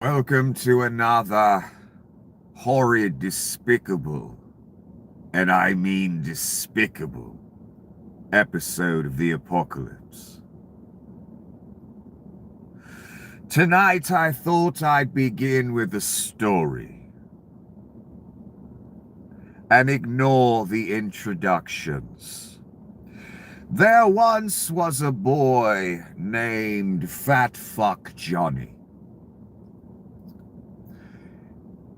Welcome to another horrid, despicable, and I mean despicable, episode of the apocalypse. Tonight I thought I'd begin with a story and ignore the introductions. There once was a boy named Fat Fuck Johnny.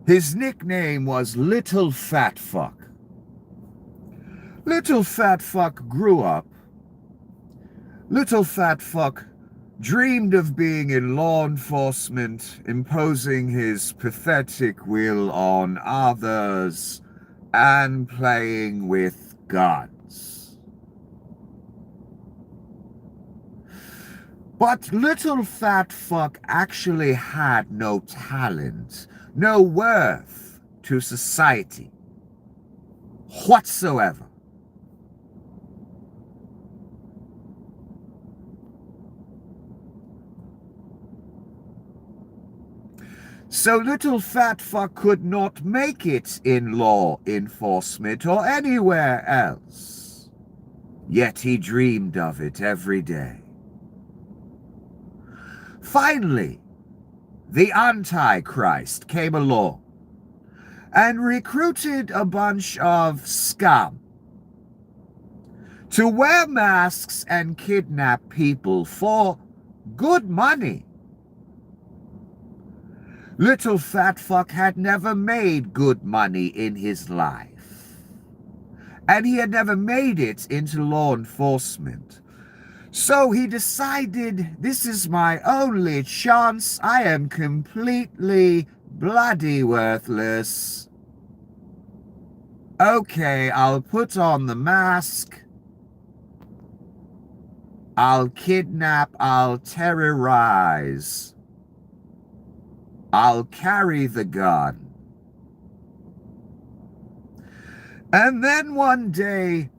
His nickname was Little Fat Fuck. Little Fat Fuck grew up. Little Fat Fuck dreamed of being in law enforcement, imposing his pathetic will on others, and playing with guns. But Little Fat Fuck actually had no talent, no worth to society whatsoever. So Little Fat Fuck could not make it in law enforcement or anywhere else. Yet he dreamed of it every day. Finally, the Antichrist came along and recruited a bunch of scum to wear masks and kidnap people for good money. Little Fat Fuck had never made good money in his life, and he had never made it into law enforcement. So he decided, this is my only chance. I am completely bloody worthless. Okay, I'll put on the mask. I'll kidnap, I'll terrorize. I'll carry the gun. And then one day,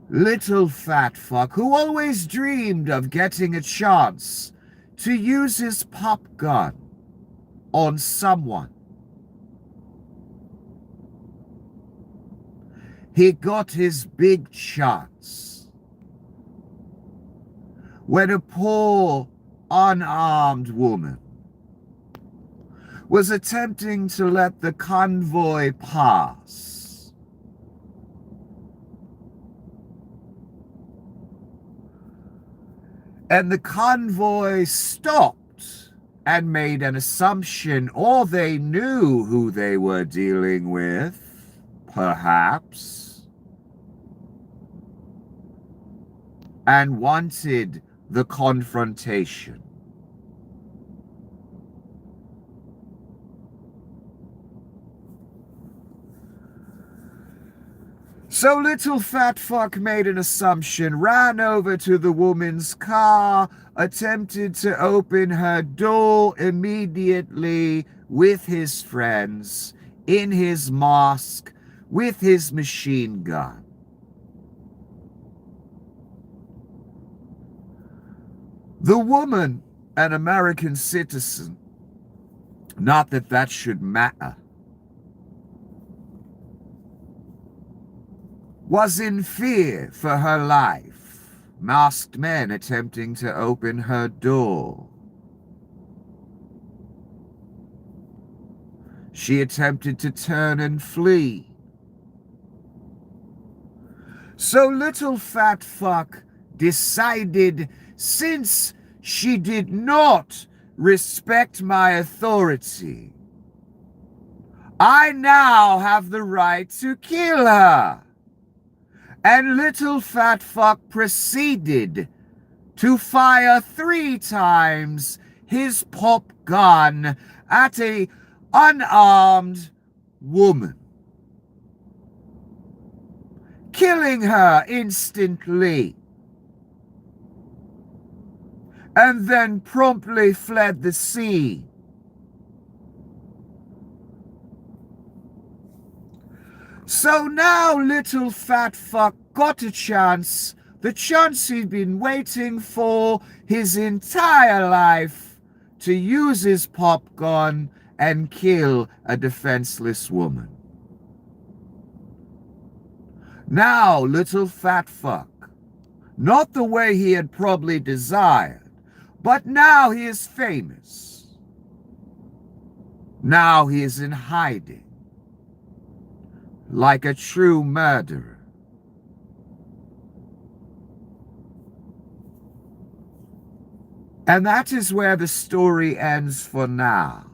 Little Fat Fuck, who always dreamed of getting a chance to use his pop gun on someone, he got his big chance when a poor, unarmed woman was attempting to let the convoy pass. And the convoy stopped and made an assumption, or they knew who they were dealing with, perhaps, and wanted the confrontation. So Little Fat Fuck made an assumption, ran over to the woman's car, attempted to open her door immediately with his friends, in his mask, with his machine gun. The woman, an American citizen, not that that should matter, was in fear for her life. Masked men attempting to open her door. She attempted to turn and flee. So Little Fat Fuck decided, since she did not respect my authority, I now have the right to kill her. And Little Fat Fuck proceeded to fire 3 times his pop gun at an unarmed woman, killing her instantly, and then promptly fled the scene. So now Little Fat Fuck got a chance, the chance he'd been waiting for his entire life, to use his pop gun and kill a defenseless woman. Now, little fat fuck, not the way he had probably desired, but now he is famous. Now he is in hiding, like a true murderer. And that is where the story ends for now.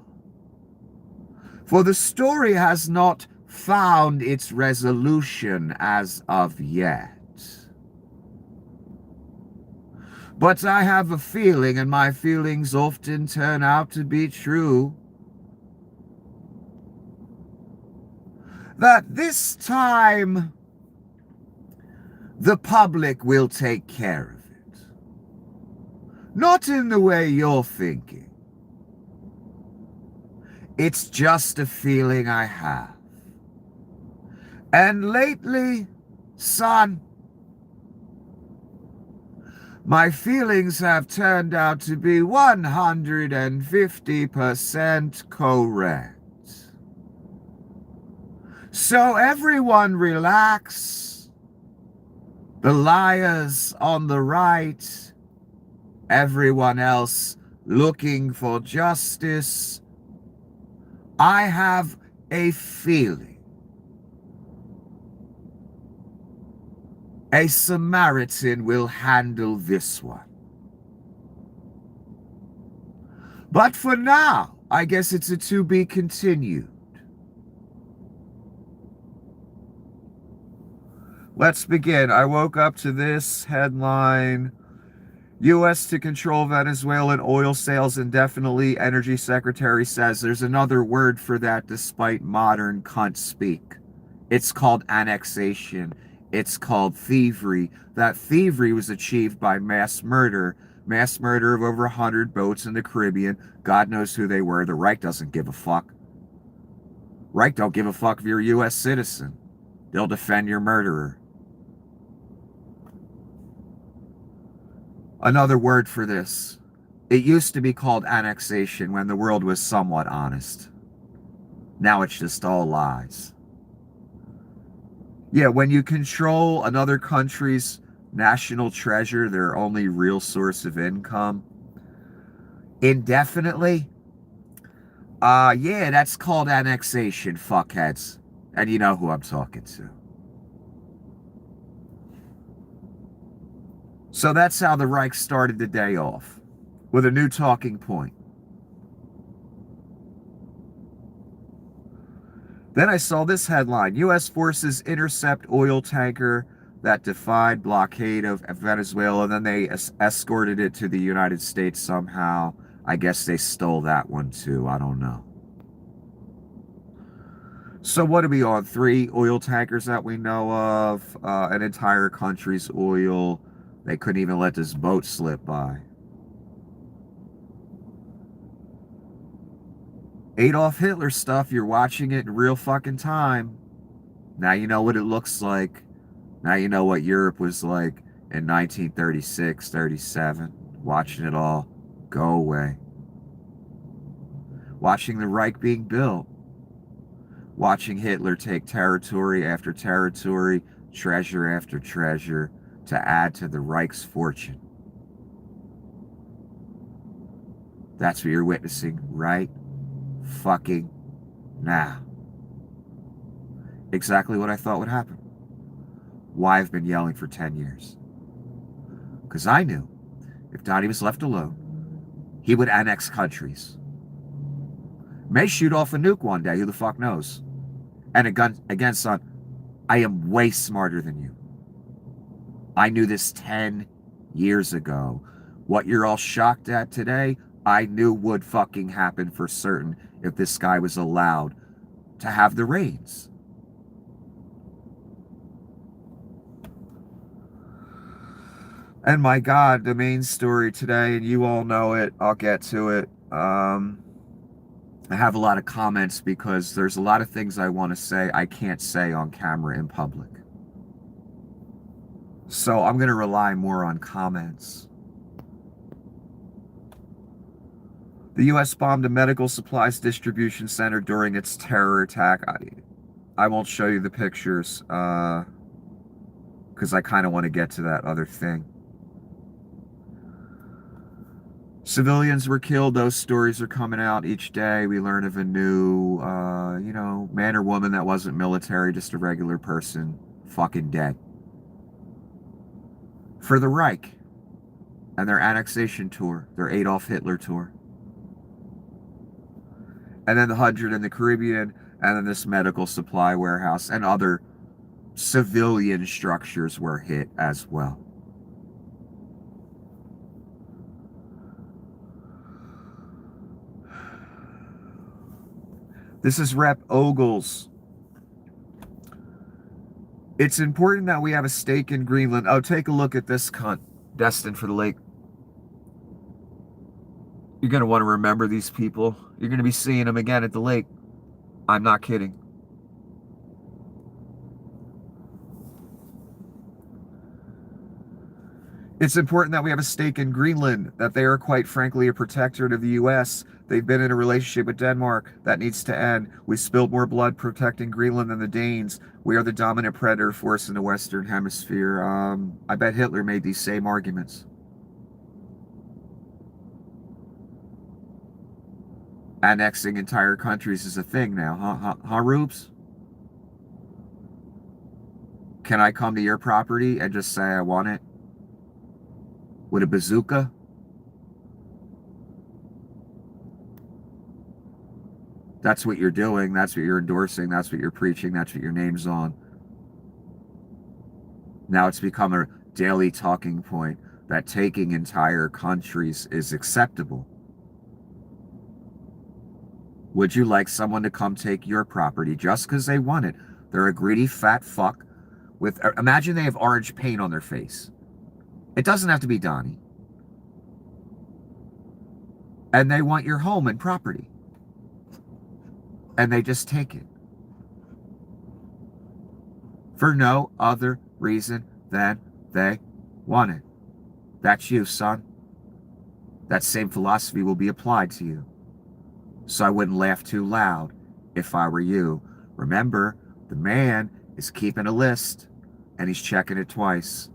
For the story has not found its resolution as of yet. But I have a feeling, and my feelings often turn out to be true, that this time the public will take care of it. Not in the way you're thinking. It's just a feeling I have. And lately, son, my feelings have turned out to be 150% correct. So everyone relax. The liars on the right, everyone else looking for justice. I have a feeling a Samaritan will handle this one. But for now, I guess it's a to be continued. Let's begin. I woke up to this headline. U.S. to control Venezuelan oil sales indefinitely. Energy Secretary says there's another word for that despite modern cunt speak. It's called annexation. It's called thievery. That thievery was achieved by mass murder. Mass murder of over 100 boats in the Caribbean. God knows who they were. The Reich doesn't give a fuck. Reich don't give a fuck if you're a U.S. citizen. They'll defend your murderer. Another word for this. It used to be called annexation when the world was somewhat honest. Now it's just all lies. Yeah, when you control another country's national treasure, their only real source of income, indefinitely, yeah, that's called annexation, fuckheads. And you know who I'm talking to. So that's how the Reich started the day off, with a new talking point. Then I saw this headline: U.S. forces intercept oil tanker that defied blockade of Venezuela. Then they escorted it to the United States somehow. I guess they stole that one too. I don't know. So what are we on? 3 oil tankers that we know of. An entire country's oil. They couldn't even let this boat slip by. Adolf Hitler stuff, you're watching it in real fucking time. Now you know what it looks like. Now you know what Europe was like in 1936, 37. Watching it all go away. Watching the Reich being built. Watching Hitler take territory after territory, treasure after treasure, to add to the Reich's fortune. That's what you're witnessing right fucking now. Exactly what I thought would happen. Why I've been yelling for 10 years. Because I knew if Donnie was left alone, he would annex countries. May shoot off a nuke one day, who the fuck knows? And again, son, I am way smarter than you. I knew this 10 years ago. What you're all shocked at today, I knew would fucking happen for certain if this guy was allowed to have the reins. And my God, the main story today, and you all know it, I'll get to it. I have a lot of comments because there's a lot of things I want to say I can't say on camera in public. So I'm going to rely more on comments. The U.S. bombed a medical supplies distribution center during its terror attack. I won't show you the pictures because I kind of want to get to that other thing. Civilians were killed. Those stories are coming out each day. We learn of a new, man or woman that wasn't military, just a regular person, fucking dead. For the Reich and their annexation tour, their Adolf Hitler tour. And then the 100 in the Caribbean, and then this medical supply warehouse and other civilian structures were hit as well. This is Rep. Ogles. It's important that we have a stake in Greenland. Oh, take a look at this cunt, destined for the lake. You're going to want to remember these people. You're going to be seeing them again at the lake. I'm not kidding. It's important that we have a stake in Greenland, that they are quite frankly a protectorate of the U.S. They've been in a relationship with Denmark. That needs to end. We spilled more blood protecting Greenland than the Danes. We are the dominant predator force in the Western Hemisphere. I bet Hitler made these same arguments. Annexing entire countries is a thing now, huh, Rubes? Can I come to your property and just say I want it? With a bazooka? That's what you're doing. That's what you're endorsing. That's what you're preaching. That's what your name's on. Now it's become a daily talking point that taking entire countries is acceptable. Would you like someone to come take your property just because they want it? They're a greedy fat fuck with, imagine they have orange paint on their face. It doesn't have to be Donnie. And they want your home and property. And they just take it. For no other reason than they want it. That's you, son. That same philosophy will be applied to you. So I wouldn't laugh too loud if I were you. Remember, the man is keeping a list and he's checking it twice.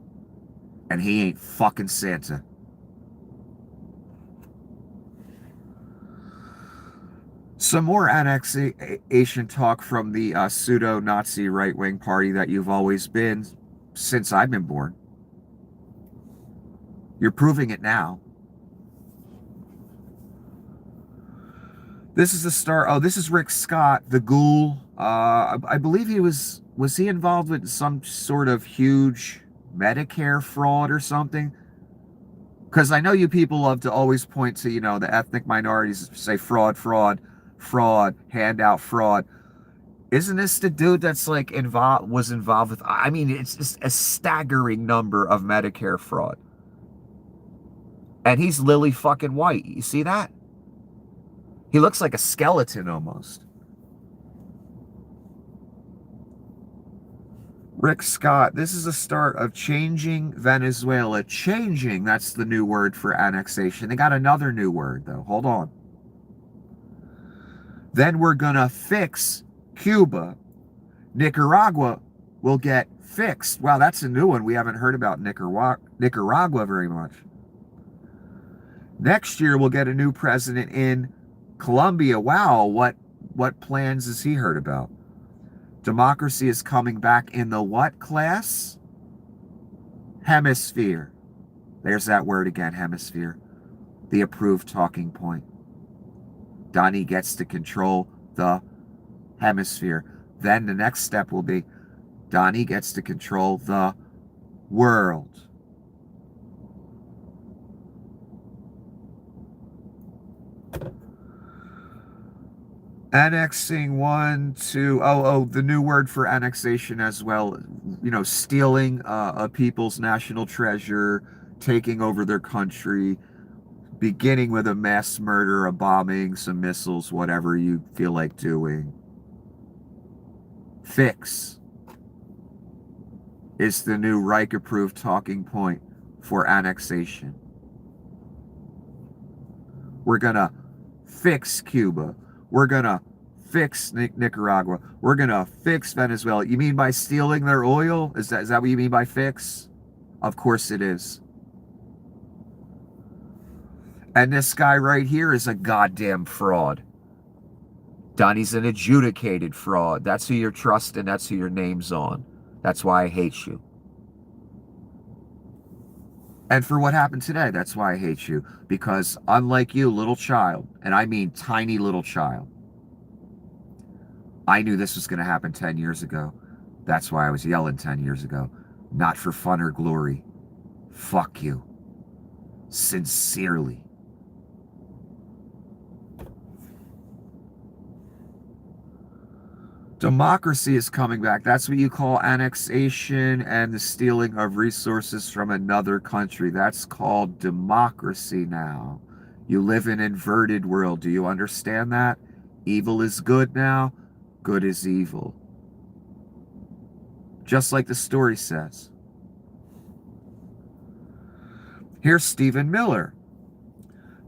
And he ain't fucking Santa. Some more annexation talk from the pseudo-Nazi right-wing party that you've always been since I've been born. You're proving it now. This is the star. Oh, this is Rick Scott, the ghoul. I believe he was he involved with some sort of huge Medicare fraud or something? Because I know you people love to always point to, the ethnic minorities, say fraud, handout fraud. Isn't this the dude that's like was involved with, I mean, it's just a staggering number of Medicare fraud. And he's lily fucking white. You see that? He looks like a skeleton almost. Rick Scott, this is the start of changing Venezuela. Changing, that's the new word for annexation. They got another new word, though. Hold on. Then we're going to fix Cuba. Nicaragua will get fixed. Wow, that's a new one. We haven't heard about Nicaragua very much. Next year, we'll get a new president in Colombia. Wow, what plans has he heard about? Democracy is coming back in the what class? Hemisphere. There's that word again, hemisphere. The approved talking point. Donnie gets to control the hemisphere. Then the next step will be Donnie gets to control the world. Annexing the new word for annexation as well, stealing a people's national treasure, taking over their country, beginning with a mass murder, a bombing, some missiles, whatever you feel like doing. Fix is the new Reich-approved talking point for annexation. We're gonna fix Cuba. We're going to fix Nicaragua. We're going to fix Venezuela. You mean by stealing their oil? Is that what you mean by fix? Of course it is. And this guy right here is a goddamn fraud. Donnie's an adjudicated fraud. That's who you're trusting. That's who your name's on. That's why I hate you. And for what happened today, that's why I hate you. Because unlike you, little child, and I mean tiny little child, I knew this was going to happen 10 years ago. That's why I was yelling 10 years ago. Not for fun or glory. Fuck you. Sincerely. Democracy is coming back. That's what you call annexation and the stealing of resources from another country. That's called democracy now. You live in an inverted world. Do you understand that? Evil is good now. Good is evil. Just like the story says. Here's Stephen Miller.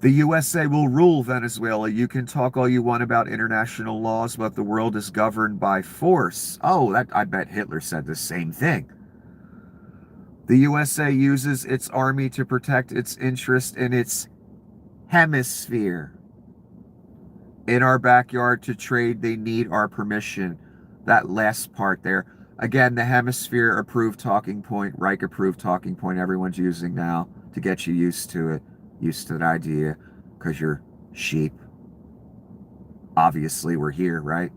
The USA will rule Venezuela. You can talk all you want about international laws, but the world is governed by force. Oh, I bet Hitler said the same thing. The USA uses its army to protect its interest in its hemisphere. In our backyard to trade, they need our permission. That last part there. Again, the hemisphere approved talking point, Reich approved talking point everyone's using now to get you used to it. Used to that idea, because you're sheep. Obviously, we're here, right?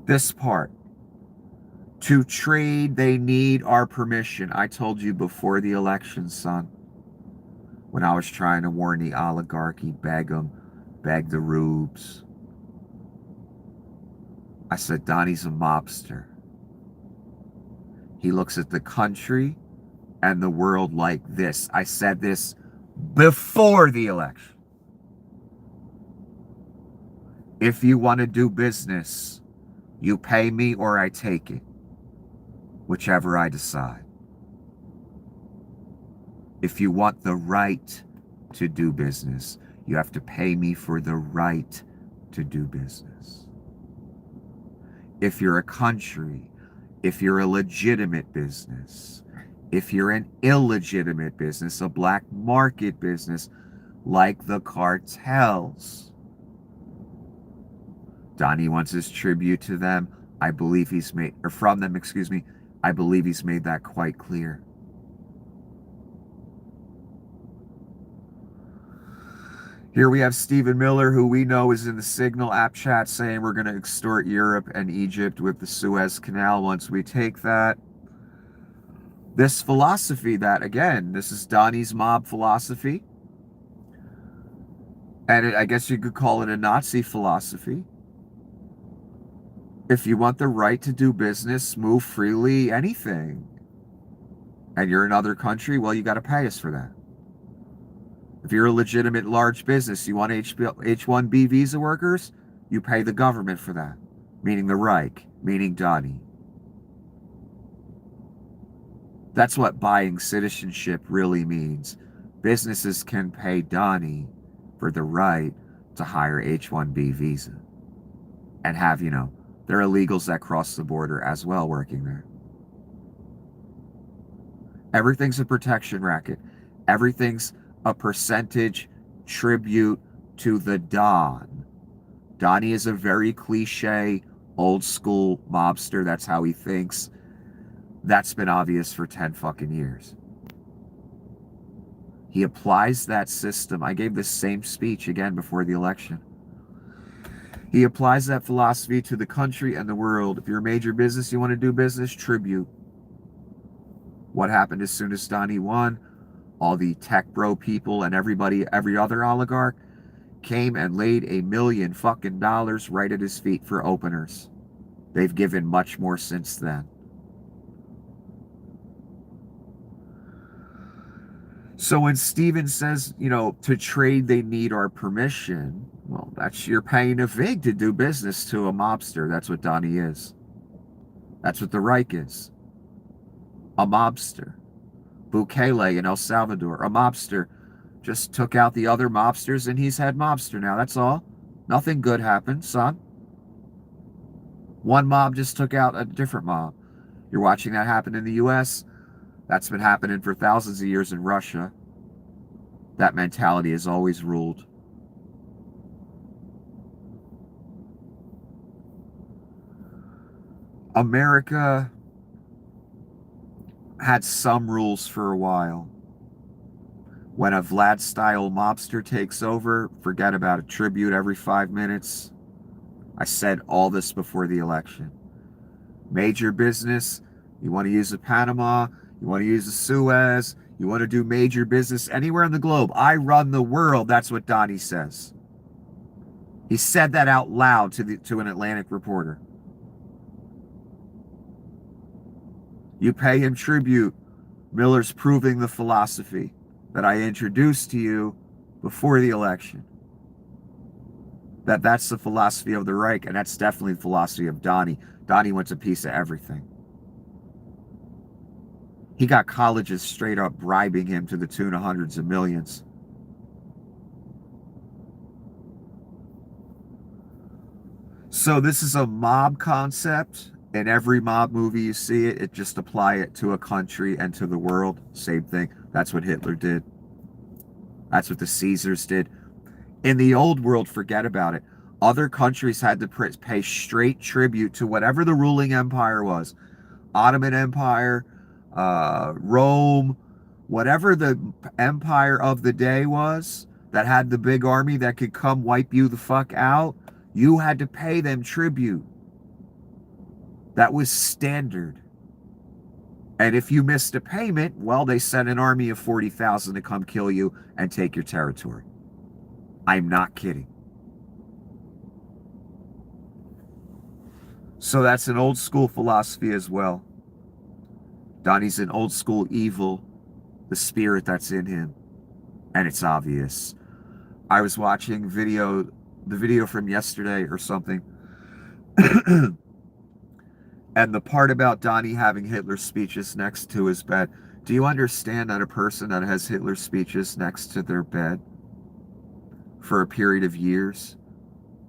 This part. To trade, they need our permission. I told you before the election, son, when I was trying to warn the oligarchy, beg the rubes. I said, Donnie's a mobster. He looks at the country and the world like this. I said this before the election. If you want to do business, you pay me or I take it, whichever I decide. If you want the right to do business, you have to pay me for the right to do business. If you're a country, if you're a legitimate business, if you're an illegitimate business, a black market business, like the cartels, Donnie wants his tribute to them. I believe he's made, or from them, excuse me, I believe he's made that quite clear. Here we have Stephen Miller, who we know is in the Signal app chat saying we're going to extort Europe and Egypt with the Suez Canal once we take that. This philosophy that, again, this is Donnie's mob philosophy. And I guess you could call it a Nazi philosophy. If you want the right to do business, move freely, anything, and you're in another country, well, you got to pay us for that. If you're a legitimate large business, you want H-1B visa workers, you pay the government for that, meaning the Reich, meaning Donnie. That's what buying citizenship really means. Businesses can pay Donnie for the right to hire H-1B visa and have, there are illegals that cross the border as well working there. Everything's a protection racket. Everything's a percentage tribute to the Don. Donnie is a very cliche, old school mobster. That's how he thinks. That's been obvious for 10 fucking years. He applies that system. I gave this same speech again before the election. He applies that philosophy to the country and the world. If you're a major business, you want to do business, tribute. What happened as soon as Donnie won? All the tech bro people and every other oligarch came and laid $1 million fucking dollars right at his feet for openers. They've given much more since then. So when Steven says, to trade they need our permission, well, you're paying a vig to do business to a mobster. That's what Donnie is. That's what the Reich is. A mobster. Bukele in El Salvador, a mobster. just took out the other mobsters and he's head mobster now. That's all. Nothing good happened, son. One mob just took out a different mob. You're watching that happen in the US. That's been happening for thousands of years in Russia. That mentality has always ruled. America had some rules for a while. When a Vlad-style mobster takes over, forget about a tribute every 5 minutes. I said all this before the election. Major business, you want to use the Panama, you want to use the Suez, you want to do major business anywhere in the globe. I run the world, that's what Donnie says. He said that out loud to an Atlantic reporter. You pay him tribute. Miller's proving the philosophy that I introduced to you before the election. That's the philosophy of the Reich, and that's definitely the philosophy of Donnie. Donnie wants a piece of everything. He got colleges straight up bribing him to the tune of hundreds of millions. So this is a mob concept. In every mob movie you see it just apply it to a country and to the world. Same thing. That's what Hitler did. That's what the Caesars did. In the old world, forget about it. Other countries had to pay straight tribute to whatever the ruling empire was. Ottoman Empire, Rome, whatever the empire of the day was that had the big army that could come wipe you the fuck out, you had to pay them tribute. That was standard. And if you missed a payment, well, they sent an army of 40,000 to come kill you and take your territory. I'm not kidding. So that's an old school philosophy as well. Donnie's an old school evil, the spirit that's in him. And it's obvious. I was watching the video from yesterday or something. And the part about Donnie having Hitler's speeches next to his bed. Do you understand that a person that has Hitler's speeches next to their bed for a period of years,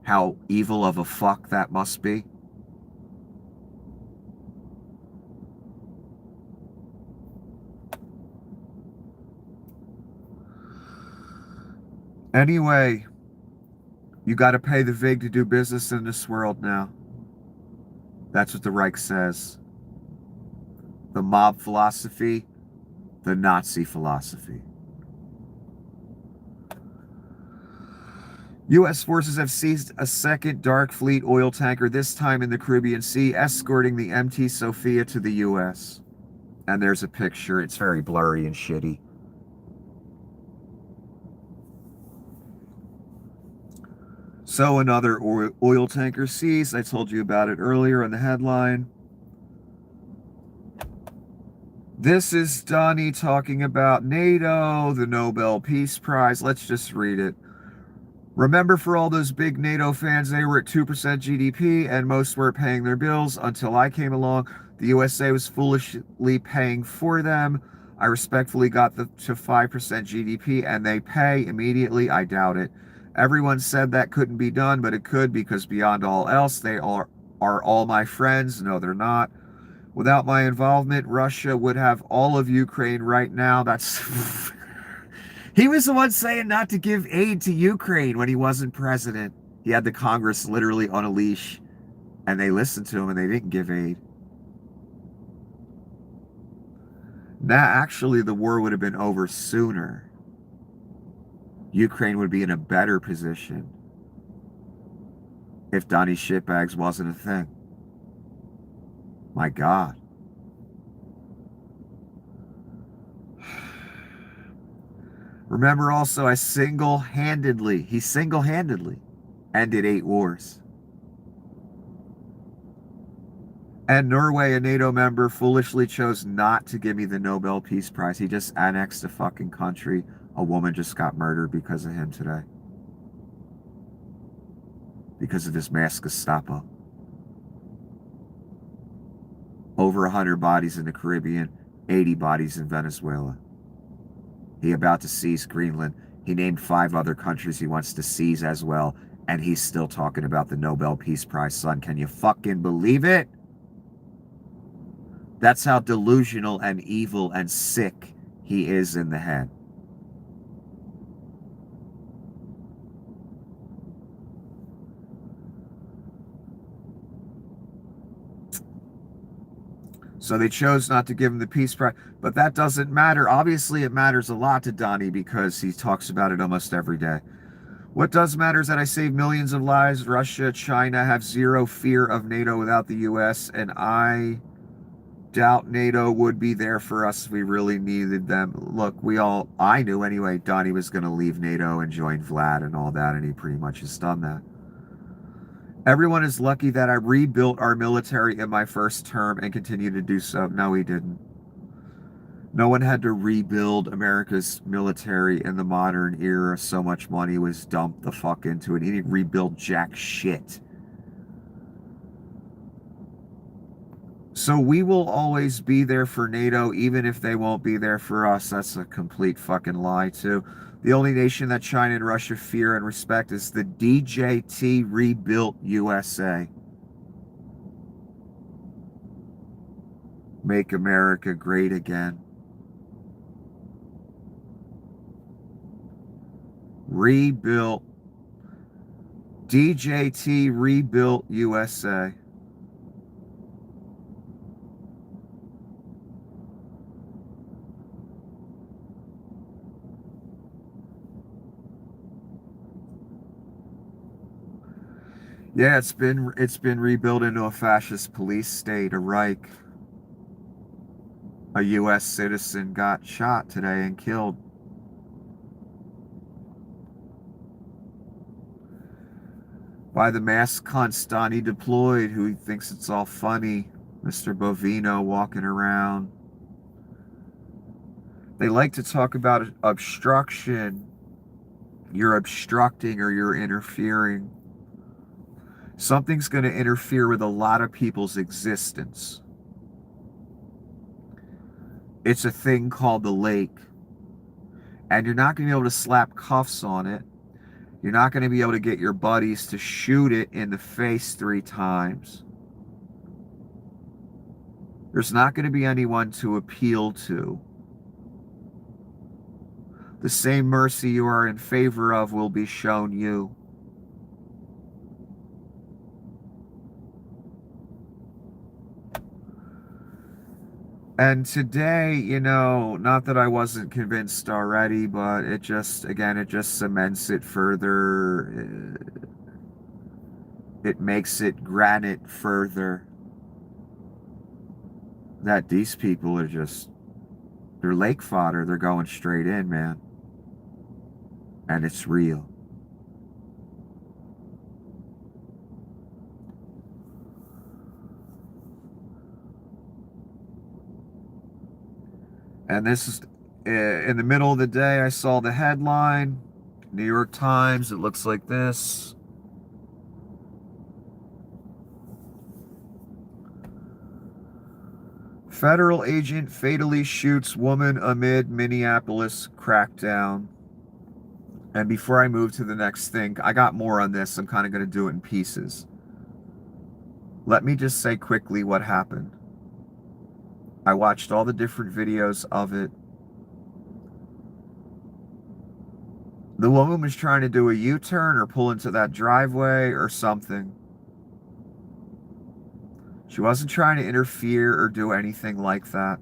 how evil of a fuck that must be? Anyway, you got to pay the VIG to do business in this world now. That's what the Reich says. The mob philosophy, the Nazi philosophy. U.S. forces have seized a second Dark Fleet oil tanker, this time in the Caribbean Sea, escorting the MT Sophia to the U.S. And there's a picture. It's very blurry and shitty. So another oil tanker seized. I told you about it earlier in the headline. This is Donnie talking about NATO, the Nobel Peace Prize. Let's just read it. Remember, for all those big NATO fans, they were at 2% GDP and most weren't paying their bills until I came along. The USA was foolishly paying for them. I respectfully got to 5% GDP and they pay immediately. I doubt it. Everyone said that couldn't be done, but it could, because beyond all else, they are all my friends. No, they're not. Without my involvement, Russia would have all of Ukraine right now. That's... He was the one saying not to give aid to Ukraine when he wasn't president. He had the Congress literally on a leash, and they listened to him and they didn't give aid. Now, actually, the war would have been over sooner. Ukraine would be in a better position if Donnie Shitbags wasn't a thing. My God. Remember also, he single-handedly ended 8 wars. And Norway, a NATO member, foolishly chose not to give me the Nobel Peace Prize. He just annexed a fucking country. A woman just got murdered because of him today. Because of his mass Gestapo. Over 100 bodies in the Caribbean, 80 bodies in Venezuela. He about to seize Greenland. He named 5 other countries he wants to seize as well. And he's still talking about the Nobel Peace Prize, son. Can you fucking believe it? That's how delusional and evil and sick he is in the head. So they chose not to give him the Peace Prize. But that doesn't matter. Obviously, it matters a lot to Donnie because he talks about it almost every day. What does matter is that I saved millions of lives. Russia, China have zero fear of NATO without the U.S. And I doubt NATO would be there for us if we really needed them. Look, I knew anyway, Donnie was going to leave NATO and join Vlad and all that. And he pretty much has done that. Everyone is lucky that I rebuilt our military in my first term and continue to do so. No, he didn't. No one had to rebuild America's military in the modern era. So much money was dumped the fuck into it. He didn't rebuild jack shit. So we will always be there for NATO, even if they won't be there for us. That's a complete fucking lie, too. The only nation that China and Russia fear and respect is the DJT Rebuilt USA. Make America great again. Rebuilt. DJT Rebuilt USA. Yeah, it's been rebuilt into a fascist police state, a Reich. A U.S. citizen got shot today and killed. By the masked cunts Donnie deployed, who he thinks it's all funny. Mr. Bovino walking around. They like to talk about obstruction. You're obstructing or you're interfering. Something's going to interfere with a lot of people's existence. It's a thing called the lake. And you're not going to be able to slap cuffs on it. You're not going to be able to get your buddies to shoot it in the face 3 times. There's not going to be anyone to appeal to. The same mercy you are in favor of will be shown you. And today, not that I wasn't convinced already, but it just cements it further. It makes it granite further that these people are they're lake fodder. They're going straight in, man. And it's real. And this is in the middle of the day. I saw the headline, New York Times. It looks like this. Federal agent fatally shoots woman amid Minneapolis crackdown. And before I move to the next thing, I got more on this. I'm kind of going to do it in pieces. Let me just say quickly what happened. I watched all the different videos of it. The woman was trying to do a U-turn or pull into that driveway or something. She wasn't trying to interfere or do anything like that.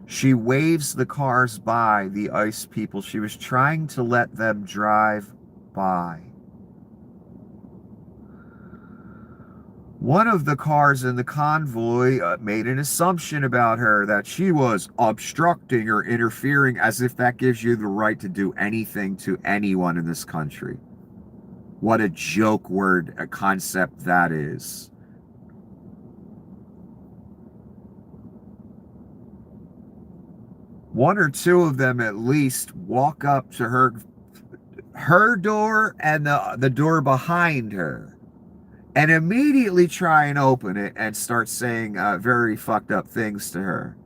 She waves the cars by, the ICE people. She was trying to let them drive by. One of the cars in the convoy made an assumption about her that she was obstructing or interfering, as if that gives you the right to do anything to anyone in this country. What a joke word, a concept that is. One or two of them at least walk up to her door and the door behind her, and immediately try and open it and start saying very fucked up things to her.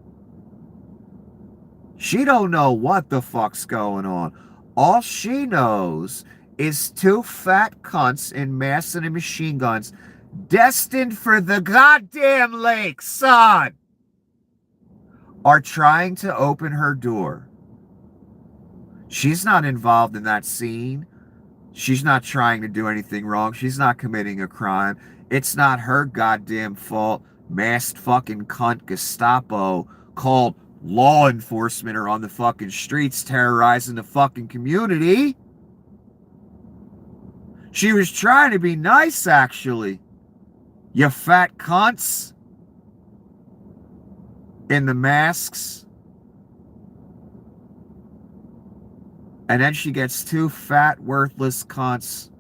She don't know what the fuck's going on. All she knows is two fat cunts in masks and machine guns destined for the goddamn lake, son, are trying to open her door. She's not involved in that scene. She's not trying to do anything wrong. She's not committing a crime. It's not her goddamn fault. Masked fucking cunt Gestapo called law enforcement are on the fucking streets terrorizing the fucking community. She was trying to be nice, actually. You fat cunts in the masks. And then she gets two fat, worthless cunts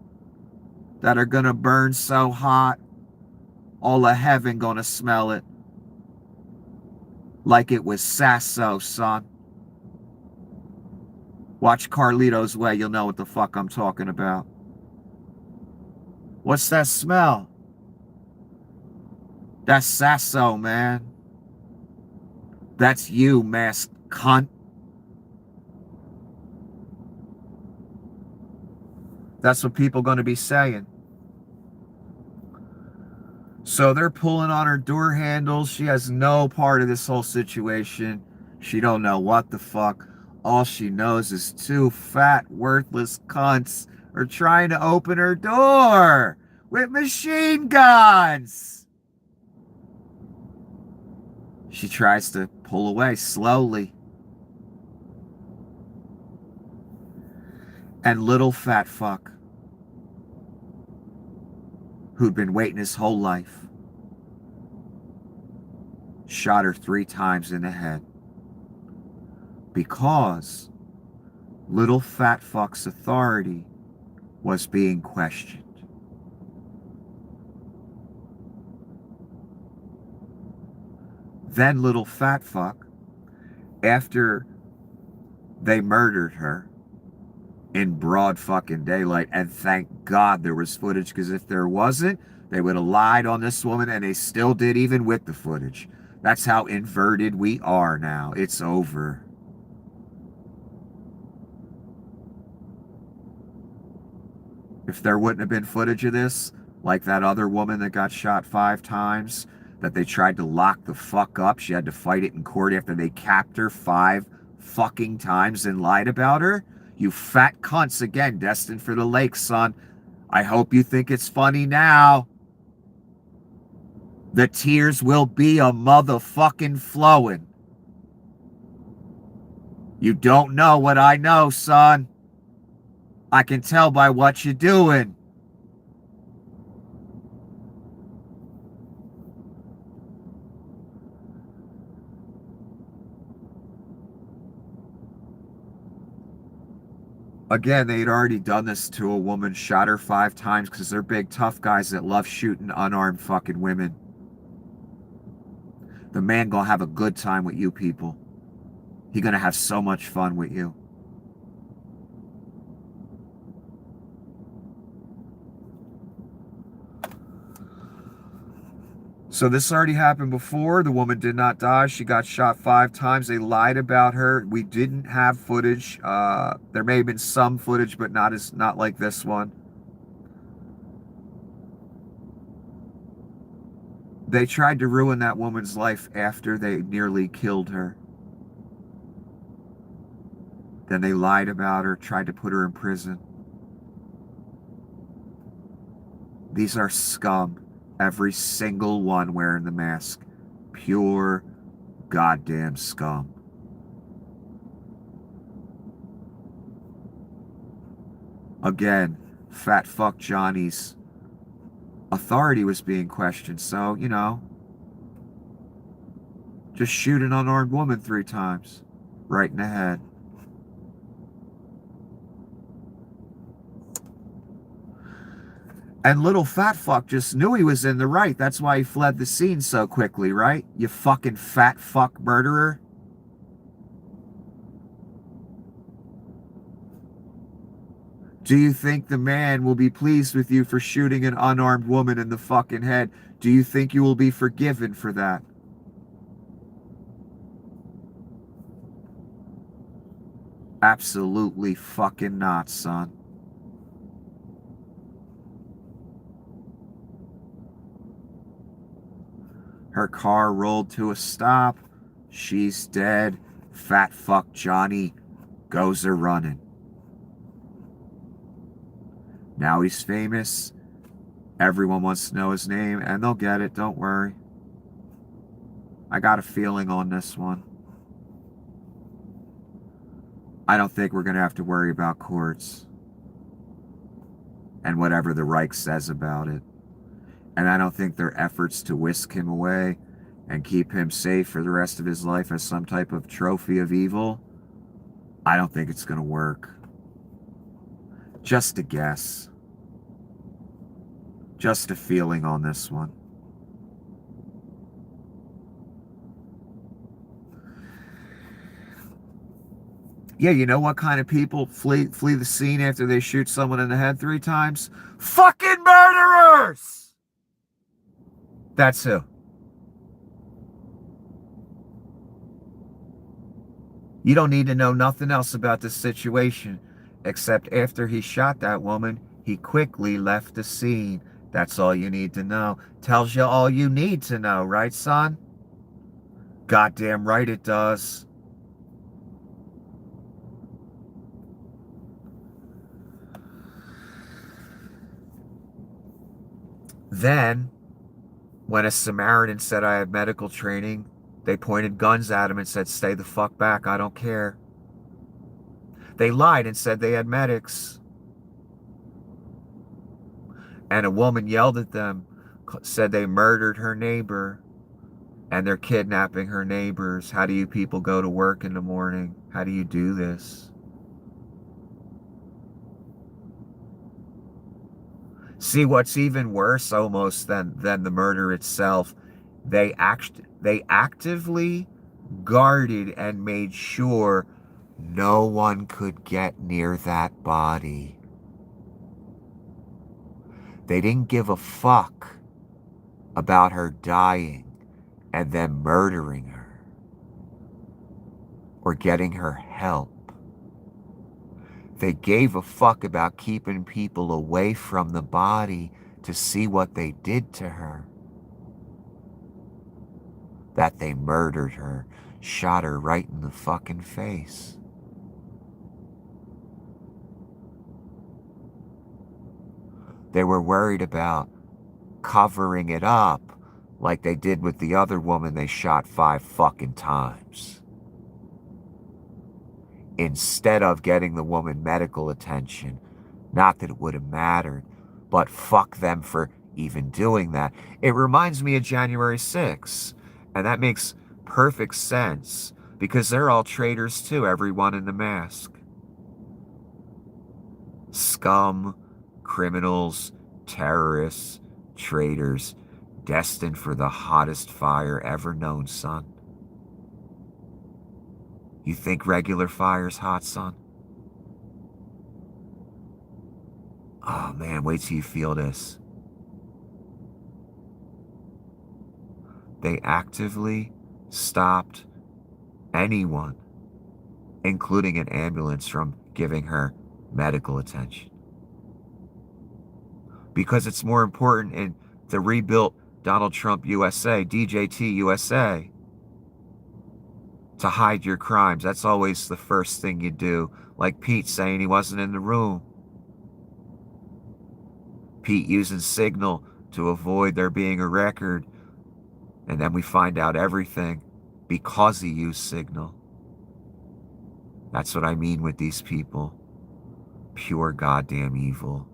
that are gonna burn so hot, all of heaven gonna smell it. Like it was Sasso, son. Watch Carlito's Way, you'll know what the fuck I'm talking about. What's that smell? That's Sasso, man. That's you, masked cunt. That's what people are going to be saying. So they're pulling on her door handles. She has no part of this whole situation. She don't know what the fuck. All she knows is two fat, worthless cunts are trying to open her door with machine guns. She tries to pull away slowly. And little fat fuck, who'd been waiting his whole life, shot her 3 times in the head. Because little fat fuck's authority was being questioned. Then little fat fuck, after they murdered her in broad fucking daylight, and thank God there was footage, because if there wasn't, they would have lied on this woman, and they still did even with the footage. That's how inverted we are now. It's over. If there wouldn't have been footage of this, like that other woman that got shot 5 times, that they tried to lock the fuck up, she had to fight it in court after they capped her 5 fucking times and lied about her. You fat cunts, again, destined for the lake, son. I hope you think it's funny now. The tears will be a motherfucking flowing. You don't know what I know, son. I can tell by what you're doing. Again, they'd already done this to a woman, shot her 5 times because they're big tough guys that love shooting unarmed fucking women. The man gonna have a good time with you people. He gonna have so much fun with you. So this already happened before. The woman did not die. She got shot 5 times. They lied about her. We didn't have footage. There may have been some footage, but not like this one. They tried to ruin that woman's life after they nearly killed her. Then they lied about her, tried to put her in prison. These are scum. Every single one wearing the mask. Pure goddamn scum. Again, fat fuck Johnny's authority was being questioned. So, you know, just shoot an unarmed woman 3 times. Right in the head. And little fat fuck just knew he was in the right. That's why he fled the scene so quickly, right? You fucking fat fuck murderer. Do you think the man will be pleased with you for shooting an unarmed woman in the fucking head? Do you think you will be forgiven for that? Absolutely fucking not, son. Her car rolled to a stop. She's dead. Fat fuck Johnny goes a running. Now he's famous. Everyone wants to know his name, and they'll get it, don't worry. I got a feeling on this one. I don't think we're going to have to worry about courts and whatever the Reich says about it. And I don't think their efforts to whisk him away and keep him safe for the rest of his life as some type of trophy of evil, I don't think it's going to work. Just a guess. Just a feeling on this one. Yeah, you know what kind of people flee the scene after they shoot someone in the head 3 times? Fucking murderers! That's who. You don't need to know nothing else about this situation, except after he shot that woman, he quickly left the scene. That's all you need to know. Tells you all you need to know, right, son? Goddamn right it does. Then, when a Samaritan said I have medical training, they pointed guns at him and said, stay the fuck back, I don't care. They lied and said they had medics. And a woman yelled at them, said they murdered her neighbor and they're kidnapping her neighbors. How do you people go to work in the morning? How do you do this? See, what's even worse almost than the murder itself, they actively guarded and made sure no one could get near that body. They didn't give a fuck about her dying and them murdering her or getting her help. They gave a fuck about keeping people away from the body to see what they did to her. That they murdered her, shot her right in the fucking face. They were worried about covering it up like they did with the other woman they shot 5 fucking times. Instead of getting the woman medical attention. Not that it would have mattered, but fuck them for even doing that. It reminds me of January 6th, and that makes perfect sense because they're all traitors too, everyone in the mask. Scum, criminals, terrorists, traitors, destined for the hottest fire ever known, son. You think regular fire's hot, son? Oh man, wait till you feel this. They actively stopped anyone, including an ambulance, from giving her medical attention. Because it's more important in the Rebuilt Donald Trump USA, DJT USA, to hide your crimes. That's always the first thing you do. Like Pete saying he wasn't in the room. Pete using Signal to avoid there being a record. And then we find out everything because he used Signal. That's what I mean with these people. Pure goddamn evil.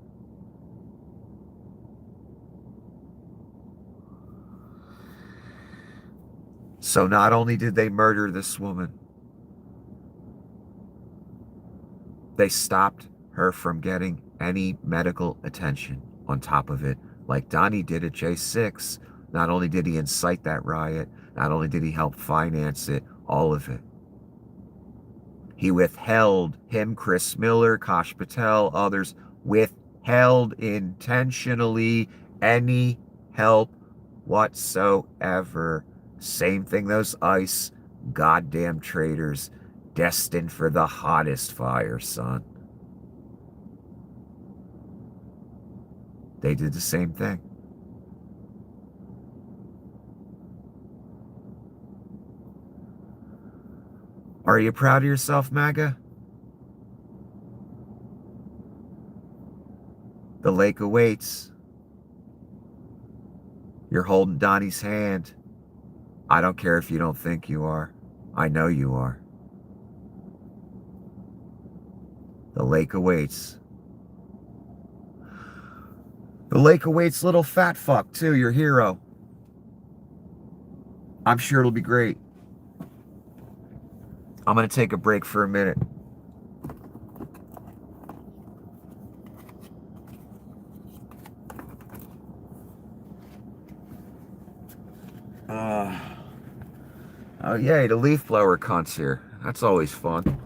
So not only did they murder this woman, they stopped her from getting any medical attention on top of it. Like Donnie did at J6. Not only did he incite that riot, not only did he help finance it, all of it. He withheld, him, Chris Miller, Kash Patel, others, withheld intentionally any help whatsoever. Same thing those ICE goddamn traitors Destined for the hottest fire, son. They did the same thing. Are you proud of yourself, MAGA? The lake awaits. You're holding Donnie's hand. I don't care if you don't think you are. I know you are. The lake awaits. The lake awaits little fat fuck, too, your hero. I'm sure it'll be great. I'm going to take a break for a minute. Oh, yay, the leaf blower cunt's here. That's always fun.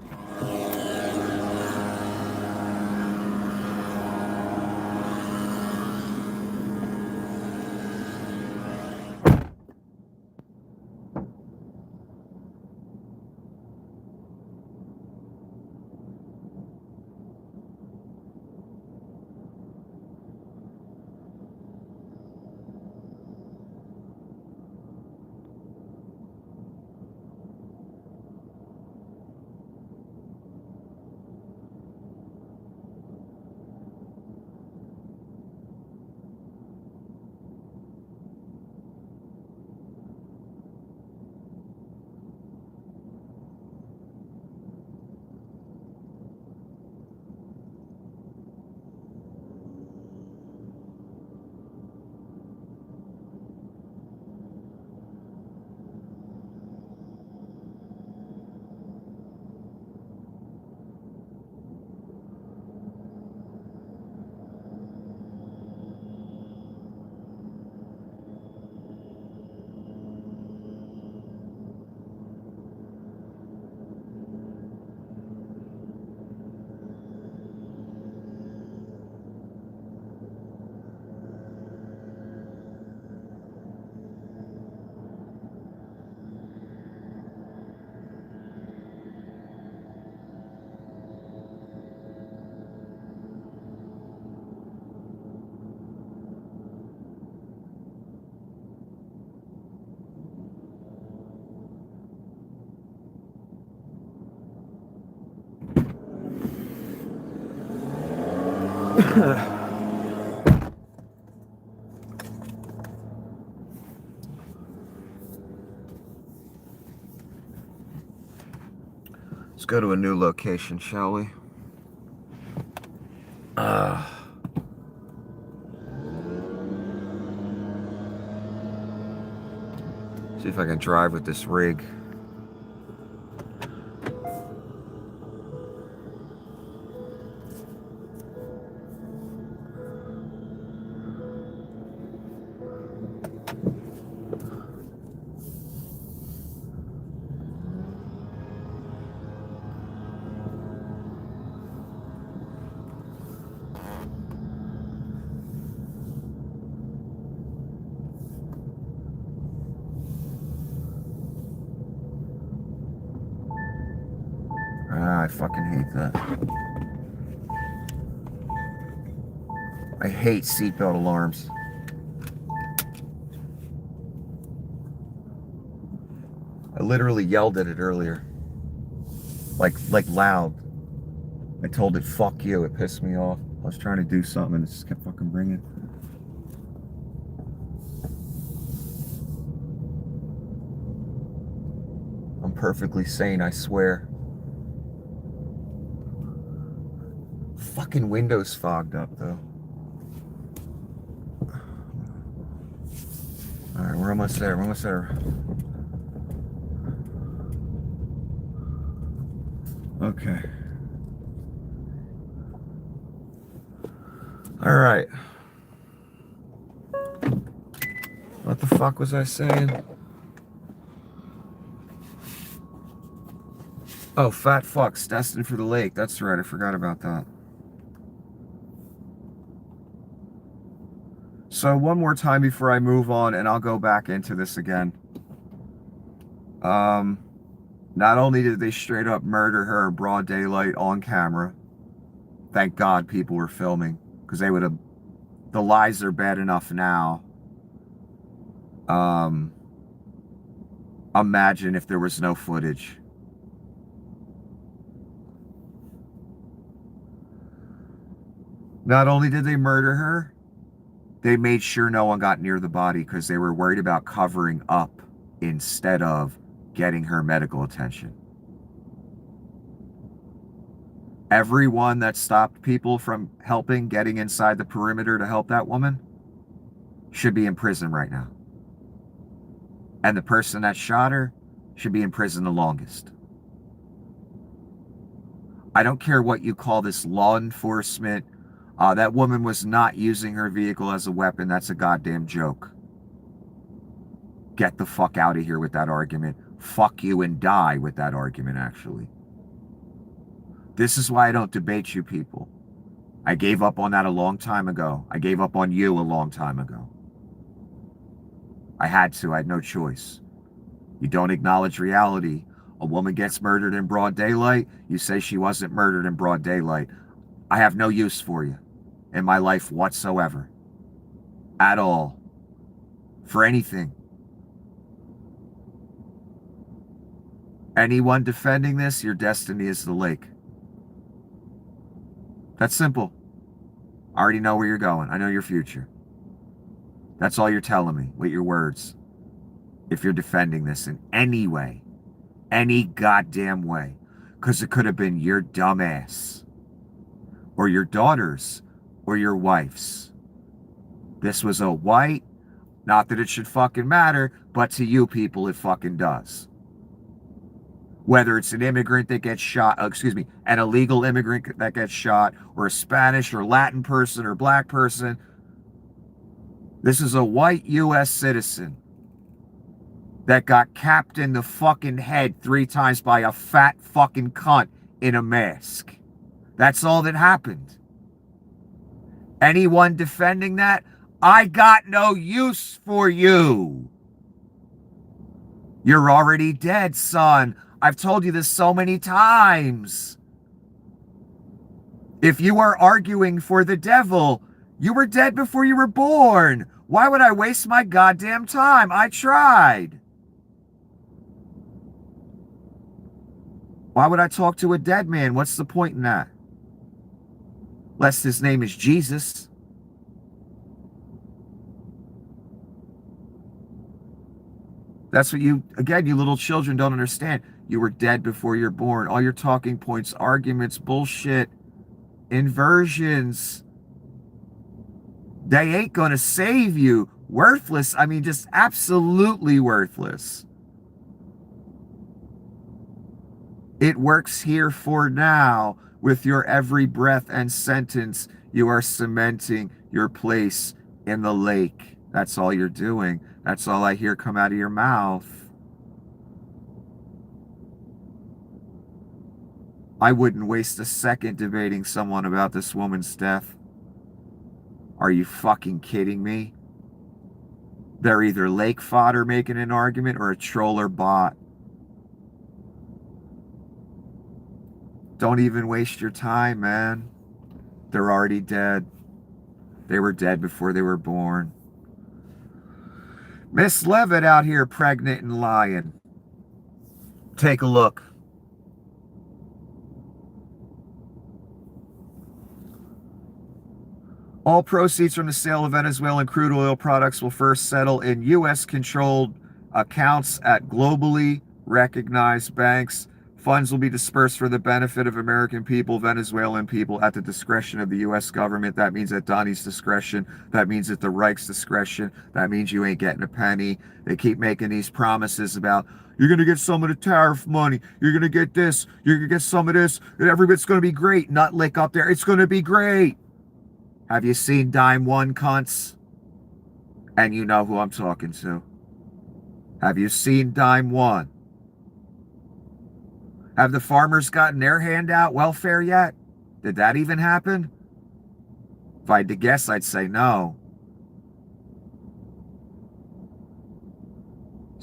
Let's go to a new location, shall we? See if I can drive with this rig. I fucking hate that. I hate seatbelt alarms. I literally yelled at it earlier. Like loud. I told it, fuck you. It pissed me off. I was trying to do something and it just kept fucking ringing. I'm perfectly sane, I swear. Fucking windows fogged up, though. Alright, we're almost there. We're almost there. Okay. Alright. What the fuck was I saying? Oh, fat fucks destined for the lake. That's right, I forgot about that. So one more time before I move on, and I'll go back into this again. Not only did they straight up murder her in broad daylight on camera, thank God people were filming, because they would have, the lies are bad enough now. Imagine if there was no footage. Not only did they murder her, they made sure no one got near the body because they were worried about covering up instead of getting her medical attention. Everyone that stopped people from helping getting inside the perimeter to help that woman should be in prison right now. And the person that shot her should be in prison the longest. I don't care what you call this law enforcement. That woman was not using her vehicle as a weapon. That's a goddamn joke. Get the fuck out of here with that argument. Fuck you and die with that argument, actually. This is why I don't debate you people. I gave up on that a long time ago. I gave up on you a long time ago. I had to. I had no choice. You don't acknowledge reality. A woman gets murdered in broad daylight. You say she wasn't murdered in broad daylight. I have no use for you in my life whatsoever. At all. For anything. Anyone defending this, your destiny is the lake. That's simple. I already know where you're going. I know your future. That's all you're telling me with your words. If you're defending this in any way, any goddamn way, because it could have been your dumb ass, or your daughter's, or your wife's. This was a white, not that it should fucking matter, but to you people it fucking does. Whether it's an immigrant that gets shot, an illegal immigrant that gets shot, or a Spanish or Latin person or black person, this is a white U.S. citizen that got capped in the fucking head 3 times by a fat fucking cunt in a mask. That's all that happened. Anyone defending that, I got no use for you. You're already dead, son. I've told you this so many times. If you are arguing for the devil, you were dead before you were born. Why would I waste my goddamn time? I tried. Why would I talk to a dead man? What's the point in that? Unless his name is Jesus. That's what you little children don't understand. You were dead before you're born. All your talking points, arguments, bullshit, inversions, they ain't gonna save you. Worthless. I mean, just absolutely worthless. It works here for now. With your every breath and sentence, you are cementing your place in the lake. That's all you're doing. That's all I hear come out of your mouth. I wouldn't waste a second debating someone about this woman's death. Are you fucking kidding me? They're either lake fodder making an argument or a troll or bot. Don't even waste your time, man. They're already dead. They were dead before they were born. Miss Levitt out here pregnant and lying. Take a look. All proceeds from the sale of Venezuelan crude oil products will first settle in U.S.-controlled accounts at globally recognized banks. Funds will be dispersed for the benefit of American people, Venezuelan people, at the discretion of the U.S. government. That means at Donnie's discretion. That means at the Reich's discretion. That means you ain't getting a penny. They keep making these promises about, you're going to get some of the tariff money. You're going to get this. You're going to get some of this. And everybody's going to be great. Nut lick up there. It's going to be great. Have you seen Dime One, cunts? And you know who I'm talking to. Have you seen Dime One? Have the farmers gotten their handout welfare yet? Did that even happen? If I had to guess, I'd say no.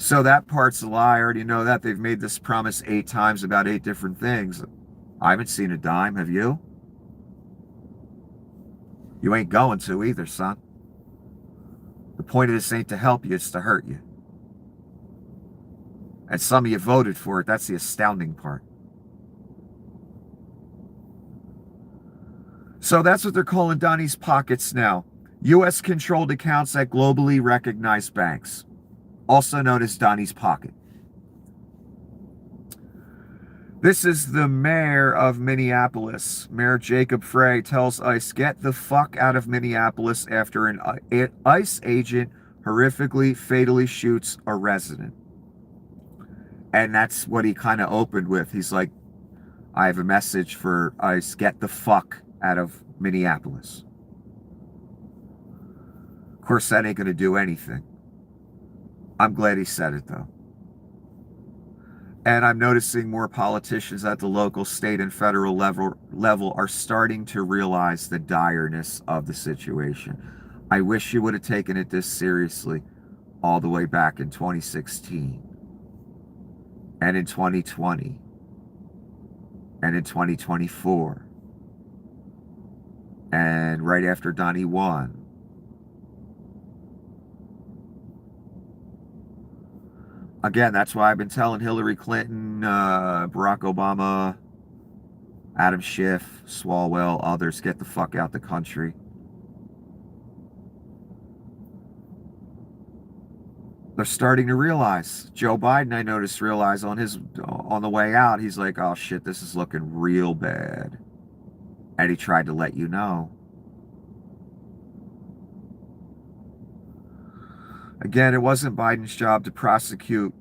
So that part's a lie. I already know that. They've made this promise 8 times about 8 different things. I haven't seen a dime. Have you? You ain't going to either, son. The point of this ain't to help you, it's to hurt you. And some of you voted for it. That's the astounding part. So that's what they're calling Donnie's pockets now. U.S.-controlled accounts at globally recognized banks, also known as Donnie's pocket. This is the mayor of Minneapolis. Mayor Jacob Frey tells ICE, get the fuck out of Minneapolis after an ICE agent horrifically, fatally shoots a resident. And that's what he kind of opened with. He's like, I have a message for ICE, get the fuck out of Minneapolis. Of course, that ain't going to do anything. I'm glad he said it, though. And I'm noticing more politicians at the local, state, and federal level are starting to realize the direness of the situation. I wish you would have taken it this seriously all the way back in 2016 and in 2020 and in 2024 and right after Donnie won. Again, that's why I've been telling Hillary Clinton, Barack Obama, Adam Schiff, Swalwell, others, get the fuck out the country. They're starting to realize. Joe Biden, I noticed, realized on the way out, he's like, oh shit, this is looking real bad. And he tried to let you know. Again, it wasn't Biden's job to prosecute.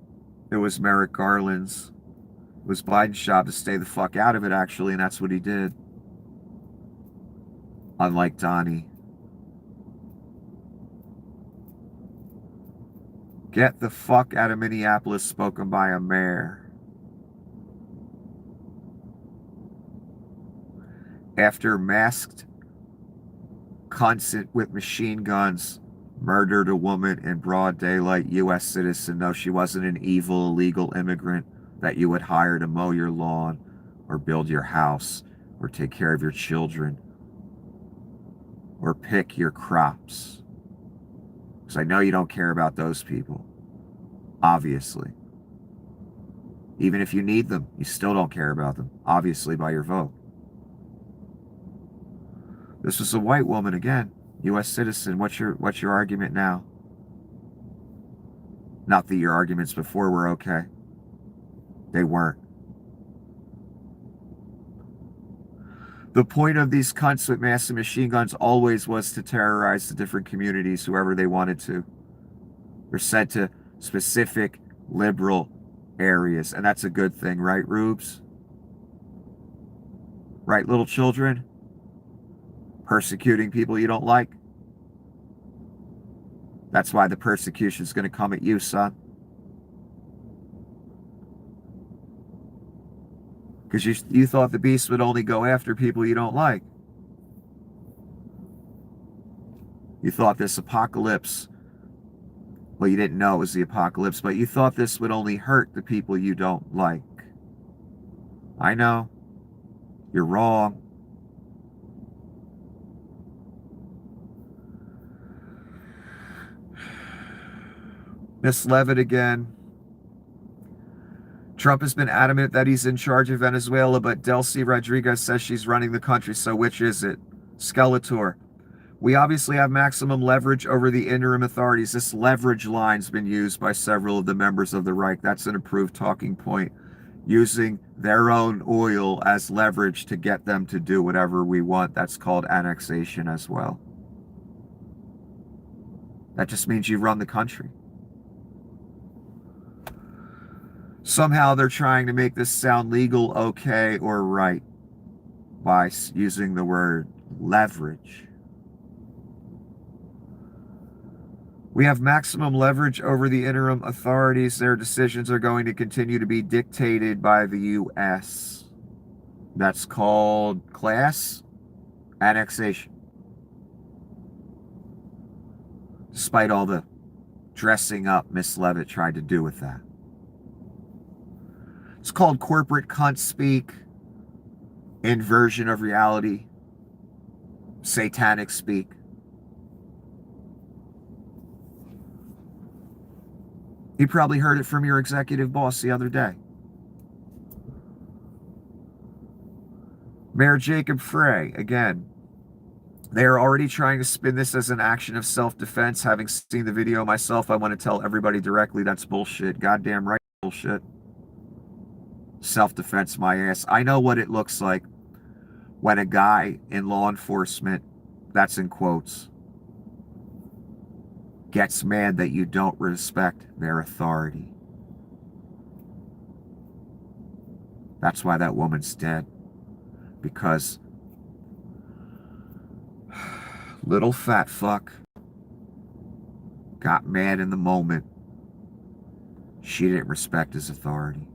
It was Merrick Garland's. It was Biden's job to stay the fuck out of it, actually, and that's what he did. Unlike Donnie. Get the fuck out of Minneapolis, spoken by a mayor. After masked cunts with machine guns murdered a woman in broad daylight, U.S. citizen. No, she wasn't an evil, illegal immigrant that you would hire to mow your lawn or build your house or take care of your children or pick your crops. Because I know you don't care about those people, obviously. Even if you need them, you still don't care about them, obviously, by your vote. This was a white woman, again, U.S. citizen. What's your argument now? Not that your arguments before were okay. They weren't. The point of these cunts with massive machine guns always was to terrorize the different communities, whoever they wanted to. They're sent to specific liberal areas, and that's a good thing, right, Rubes? Right, little children? Persecuting people you don't like. That's why the persecution is going to come at you, son. Because you thought the beast would only go after people you don't like. You thought this apocalypse, well, you didn't know it was the apocalypse, but you thought this would only hurt the people you don't like. I know. You're wrong. Miss Levitt again. Trump has been adamant that he's in charge of Venezuela, but Delcy Rodriguez says she's running the country. So which is it? Skeletor. We obviously have maximum leverage over the interim authorities. This leverage line's been used by several of the members of the Reich. That's an approved talking point. Using their own oil as leverage to get them to do whatever we want. That's called annexation as well. That just means you run the country. Somehow they're trying to make this sound legal, okay, or right by using the word leverage. We have maximum leverage over the interim authorities. Their decisions are going to continue to be dictated by the U.S. That's called class annexation. Despite all the dressing up Miss Levitt tried to do with that. It's called corporate cunt speak, inversion of reality, satanic speak. You probably heard it from your executive boss the other day. Mayor Jacob Frey, again, they are already trying to spin this as an action of self-defense. Having seen the video myself, I want to tell everybody directly that's bullshit. Goddamn right bullshit. Self-defense my ass. I know what it looks like when a guy in law enforcement, that's in quotes, gets mad that you don't respect their authority. That's why that woman's dead. Because little fat fuck got mad in the moment. She didn't respect his authority.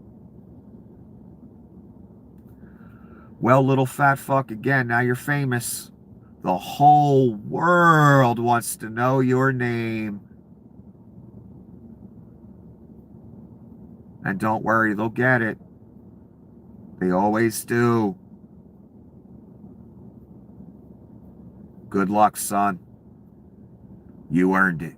Well, little fat fuck, again, now you're famous. The whole world wants to know your name. And don't worry, they'll get it. They always do. Good luck, son. You earned it.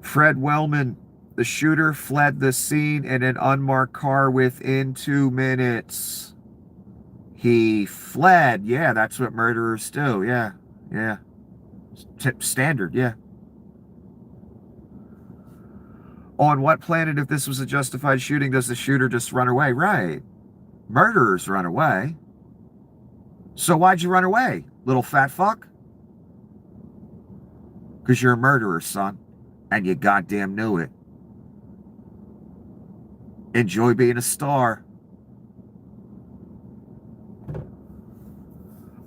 Fred Wellman, the shooter, fled the scene in an unmarked car within 2 minutes. He fled. Yeah, that's what murderers do. Yeah, yeah. Standard, yeah. On what planet, if this was a justified shooting, does the shooter just run away? Right. Murderers run away. So why'd you run away, little fat fuck? Because you're a murderer, son. And you goddamn knew it. Enjoy being a star.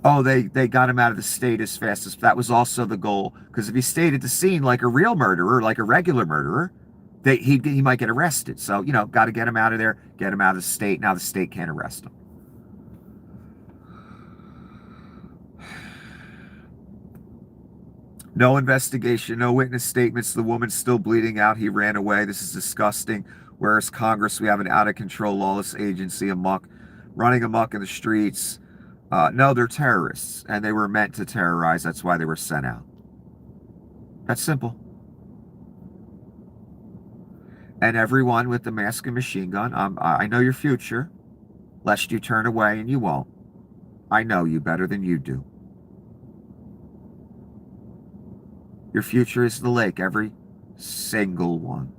Oh, they got him out of the state as fast as... That was also the goal. Because if he stayed at the scene like a real murderer, like a regular murderer, he might get arrested. So, you know, got to get him out of there, get him out of the state. Now the state can't arrest him. No investigation, no witness statements. The woman's still bleeding out. He ran away. This is disgusting. Whereas Congress, we have an out-of-control lawless agency running amok in the streets. No, they're terrorists, and they were meant to terrorize. That's why they were sent out. That's simple. And everyone with the mask and machine gun, I know your future, lest you turn away, and you won't. I know you better than you do. Your future is the lake, every single one.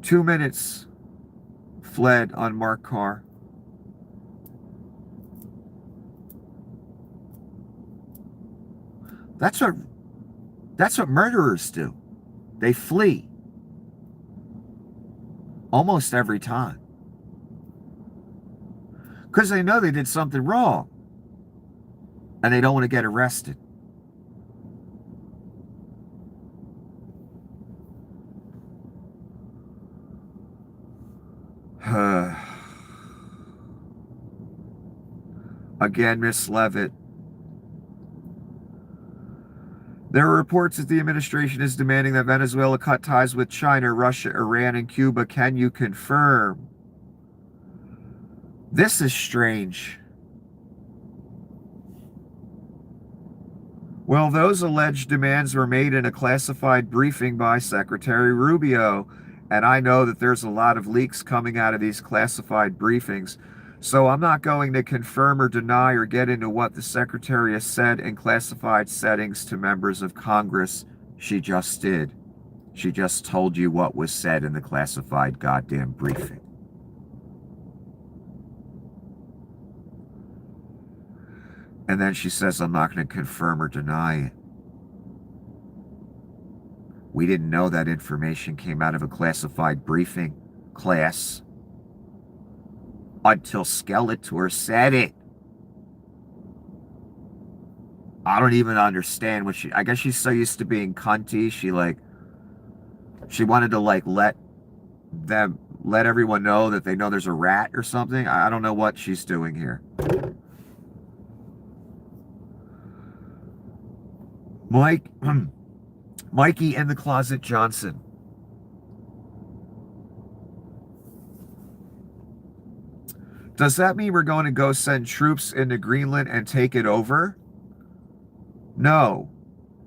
"2 minutes, fled unmarked car." That's what murderers do. They flee. Almost every time. Because they know they did something wrong. And they don't want to get arrested. Again, Miss Levitt. There are reports that the administration is demanding that Venezuela cut ties with China, Russia, Iran, and Cuba. Can you confirm? This is strange. Well, those alleged demands were made in a classified briefing by Secretary Rubio, and I know that there's a lot of leaks coming out of these classified briefings, so I'm not going to confirm or deny or get into what the Secretary has said in classified settings to members of Congress. She just did. She just told you what was said in the classified goddamn briefing. And then she says, I'm not going to confirm or deny it. We didn't know that information came out of a classified briefing class until Skeletor said it. I don't even understand what I guess she's so used to being cunty. She wanted to let them let everyone know that they know there's a rat or something. I don't know what she's doing here. Mikey in the Closet Johnson. Does that mean we're going to go send troops into Greenland and take it over? No.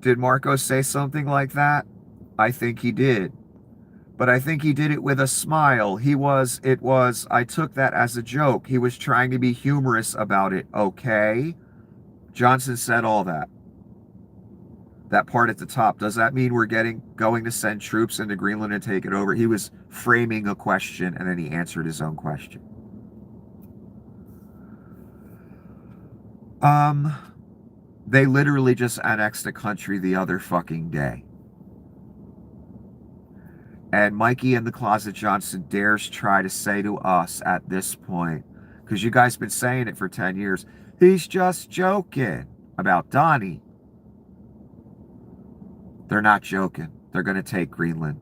Did Marco say something like that? I think he did. But I think he did it with a smile. I took that as a joke. He was trying to be humorous about it, okay? Johnson said all that. That part at the top. Does that mean we're going to send troops into Greenland and take it over? He was framing a question and then he answered his own question. They literally just annexed a country the other fucking day. And Mikey in the Closet Johnson dares try to say to us at this point, because you guys been saying it for 10 years, he's just joking about Donnie. They're not joking. They're going to take Greenland.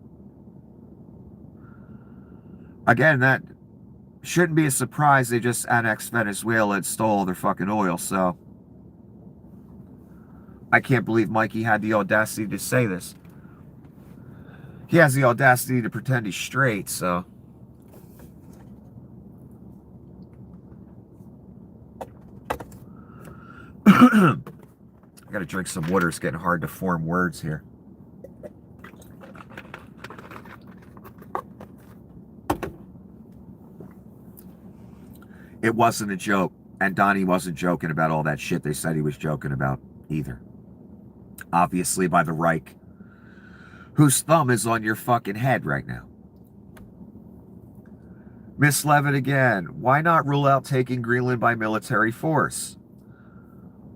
Again, that shouldn't be a surprise. They just annexed Venezuela and stole all their fucking oil, so I can't believe Mikey had the audacity to say this. He has the audacity to pretend he's straight, so. I gotta drink some water. It's getting hard to form words here. It wasn't a joke, and Donnie wasn't joking about all that shit they said he was joking about either. Obviously by the Reich, whose thumb is on your fucking head right now. Miss Levitt again. Why not rule out taking Greenland by military force?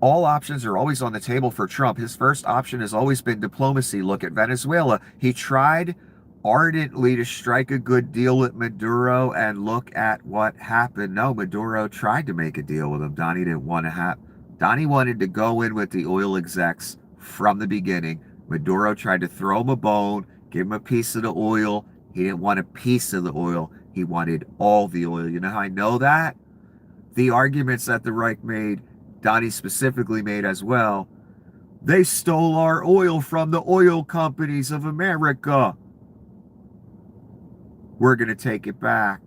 All options are always on the table for Trump. His first option has always been diplomacy. Look at Venezuela. He tried ardently to strike a good deal with Maduro, and look at what happened. No, Maduro tried to make a deal with him. Donnie didn't want to have. Donnie wanted to go in with the oil execs from the beginning. Maduro tried to throw him a bone, give him a piece of the oil. He didn't want a piece of the oil. He wanted all the oil. You know how I know that? The arguments that the Reich made, Donnie specifically made as well. They stole our oil from the oil companies of America. We're going to take it back.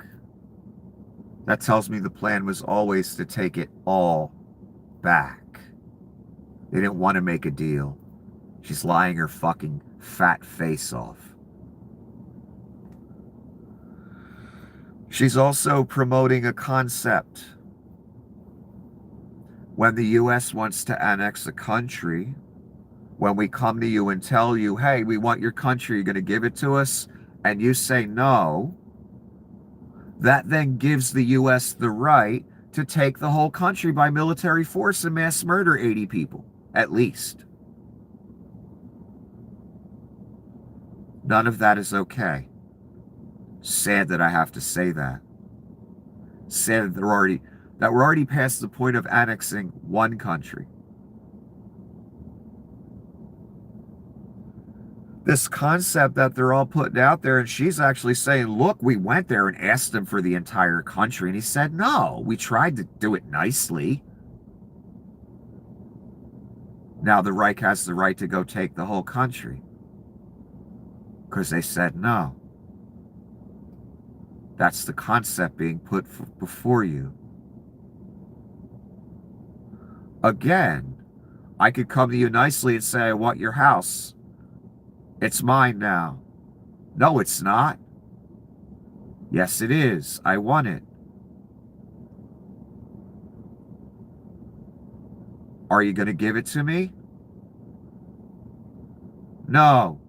That tells me the plan was always to take it all back. They didn't want to make a deal. She's lying her fucking fat face off. She's also promoting a concept. When the U.S. wants to annex a country, when we come to you and tell you, hey, we want your country, you're going to give it to us, and you say no, that then gives the U.S. the right to take the whole country by military force and mass murder 80 people, at least. None of that is okay. Sad that I have to say that. Sad that we're already past the point of annexing one country. This concept that they're all putting out there, and she's actually saying, look, we went there and asked him for the entire country, and he said, no, we tried to do it nicely. Now the Reich has the right to go take the whole country because they said no. That's the concept being put before you. Again, I could come to you nicely and say, I want your house. It's mine now. No, it's not. Yes, it is. I want it. Are you going to give it to me? No.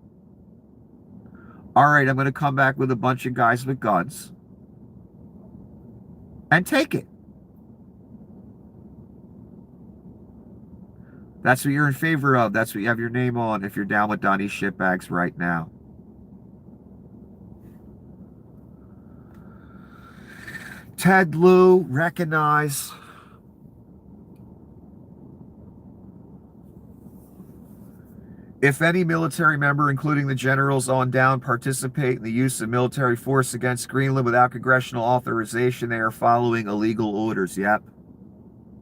All right, I'm going to come back with a bunch of guys with guns and take it. That's what you're in favor of. That's what you have your name on if you're down with Donnie's shitbags right now. Ted Lieu, recognize. If any military member, including the generals on down, participate in the use of military force against Greenland without congressional authorization, they are following illegal orders. Yep.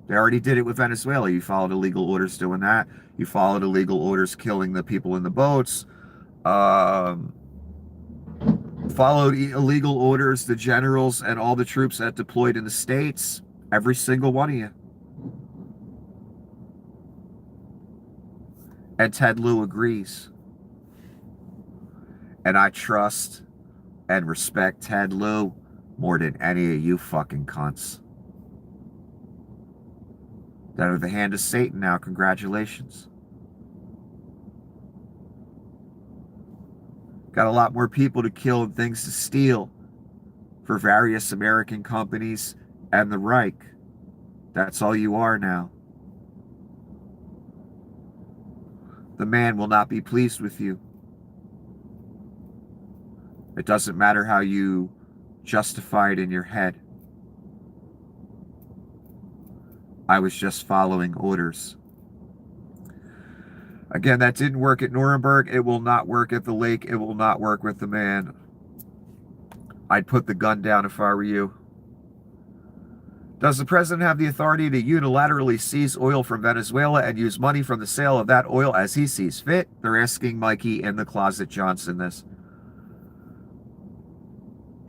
They already did it with Venezuela. You followed illegal orders doing that. You followed illegal orders killing the people in the boats. Followed illegal orders, the generals and all the troops that deployed in the States. Every single one of you. And Ted Lieu agrees. And I trust and respect Ted Lieu more than any of you fucking cunts that are the hand of Satan now. Congratulations. Got a lot more people to kill and things to steal for various American companies and the Reich. That's all you are now. The man will not be pleased with you. It doesn't matter how you justify it in your head. I was just following orders. Again, that didn't work at Nuremberg. It will not work at the lake. It will not work with the man. I'd put the gun down if I were you. Does the president have the authority to unilaterally seize oil from Venezuela and use money from the sale of that oil as he sees fit? They're asking Mikey in the closet Johnson this.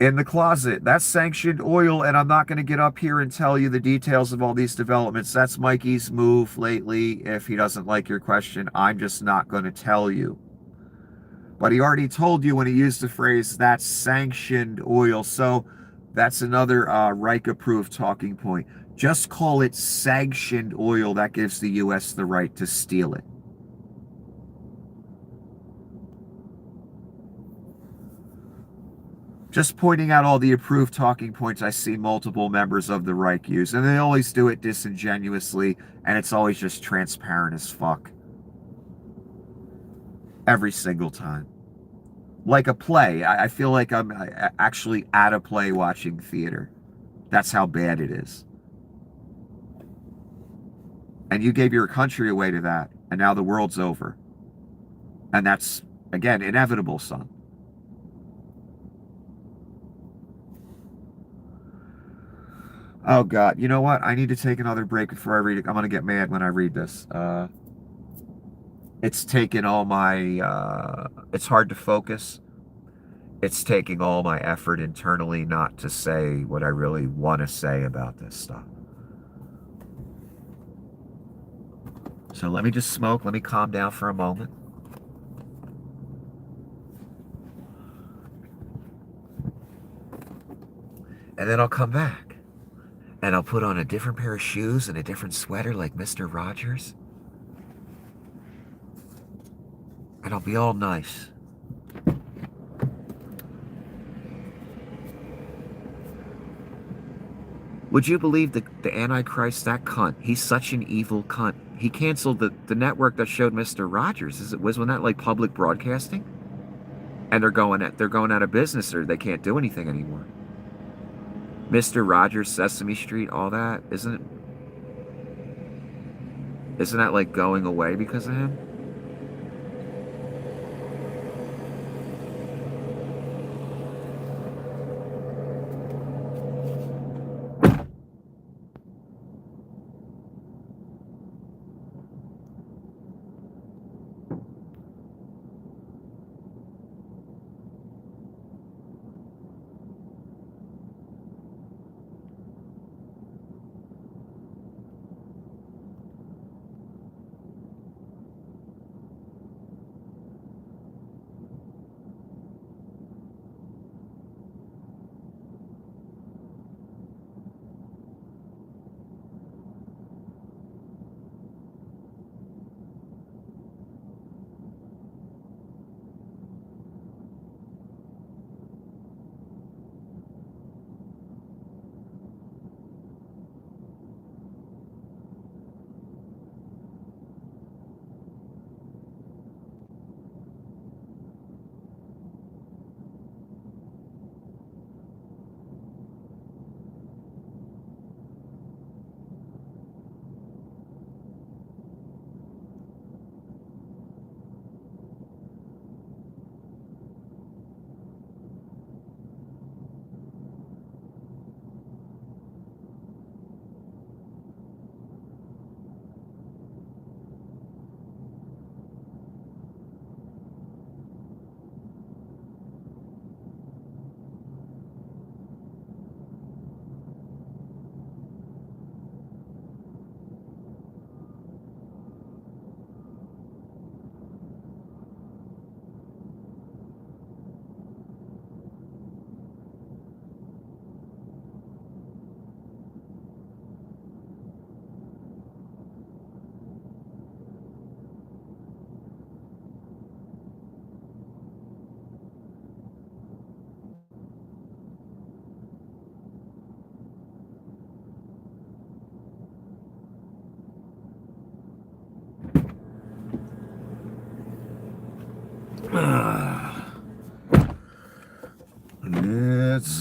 In the closet. That's sanctioned oil, and I'm not going to get up here and tell you the details of all these developments. That's Mikey's move lately. If he doesn't like your question, I'm just not going to tell you. But he already told you when he used the phrase, that's sanctioned oil. So that's another Reich-approved talking point. Just call it sanctioned oil. That gives the U.S. the right to steal it. Just pointing out all the approved talking points I see multiple members of the Reich use. And they always do it disingenuously, and it's always just transparent as fuck. Every single time. Like a play. I feel like I'm actually at a play watching theater. That's how bad it is. And you gave your country away to that, and now the world's over. And that's, again, inevitable, son. Oh, God. You know what? I need to take another break before I read it. I'm going to get mad when I read this. It's taken all my... it's hard to focus. It's taking all my effort internally not to say what I really want to say about this stuff. So let me just smoke. Let me calm down for a moment. And then I'll come back. And I'll put on a different pair of shoes and a different sweater like Mr. Rogers. And I'll be all nice. Would you believe the Antichrist, that cunt? He's such an evil cunt. He canceled the network that showed Mr. Rogers. Wasn't that like public broadcasting? And they're going out of business, or they can't do anything anymore. Mr. Rogers, Sesame Street, all that, isn't that like going away because of him?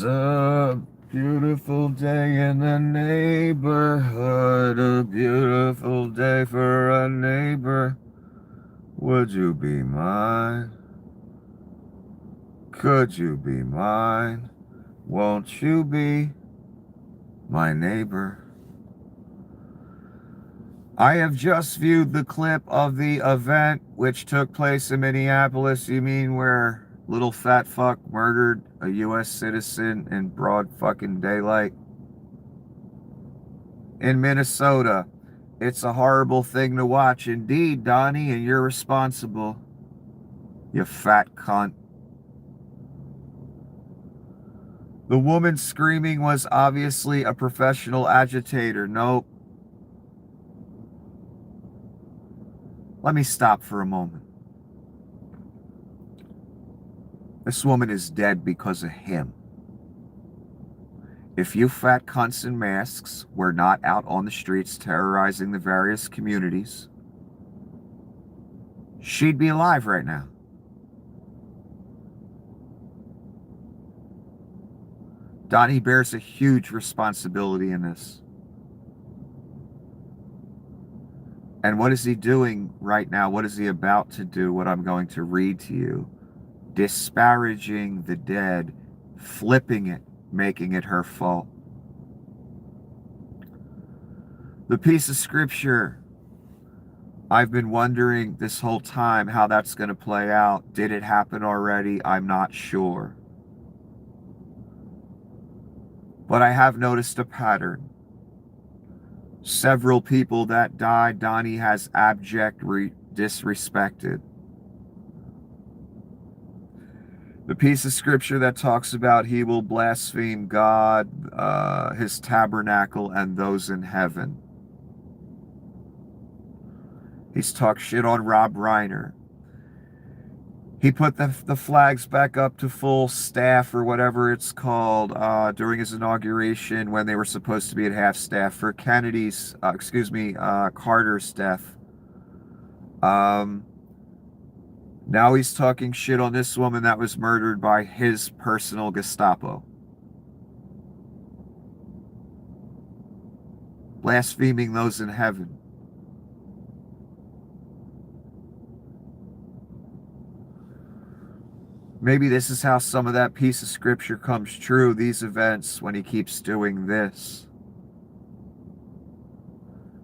was a beautiful day in the neighborhood, a beautiful day for a neighbor. Would you be mine? Could you be mine? Won't you be my neighbor? I have just viewed the clip of the event which took place in Minneapolis. You mean where little fat fuck murdered a U.S. citizen in broad fucking daylight? In Minnesota. It's a horrible thing to watch indeed, Donnie, and you're responsible. You fat cunt. The woman screaming was obviously a professional agitator. Nope. Let me stop for a moment. This woman is dead because of him. If you fat cunts in masks were not out on the streets terrorizing the various communities, she'd be alive right now. Donnie bears a huge responsibility in this. And what is he doing right now? What is he about to do? What I'm going to read to you. Disparaging the dead, flipping it, making it her fault. The piece of scripture, I've been wondering this whole time how that's going to play out. Did it happen already? I'm not sure. But I have noticed a pattern. Several people that died, Donnie has abject disrespected. The piece of scripture that talks about he will blaspheme God, his tabernacle, and those in heaven. He's talked shit on Rob Reiner. He put the flags back up to full staff or whatever it's called during his inauguration when they were supposed to be at half staff for Kennedy's, Carter's death. Now he's talking shit on this woman that was murdered by his personal Gestapo. Blaspheming those in heaven. Maybe this is how some of that piece of scripture comes true, these events, when he keeps doing this.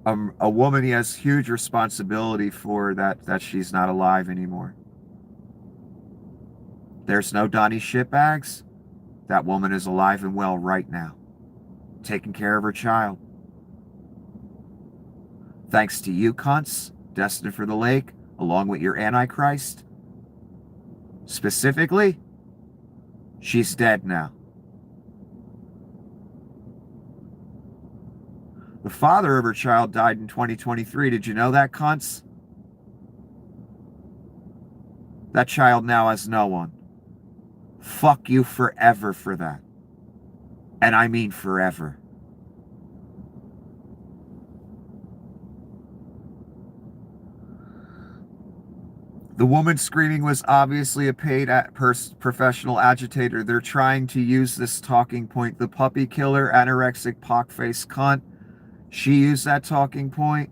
A woman he has huge responsibility for that she's not alive anymore. There's no Donnie shitbags. That woman is alive and well right now, taking care of her child. Thanks to you cunts, destined for the lake, along with your Antichrist. Specifically, she's dead now. The father of her child died in 2023. Did you know that, cunts? That child now has no one. Fuck you forever for that. And I mean forever. The woman screaming was obviously a paid professional agitator. They're trying to use this talking point. The puppy killer, anorexic, pock-faced cunt. She used that talking point.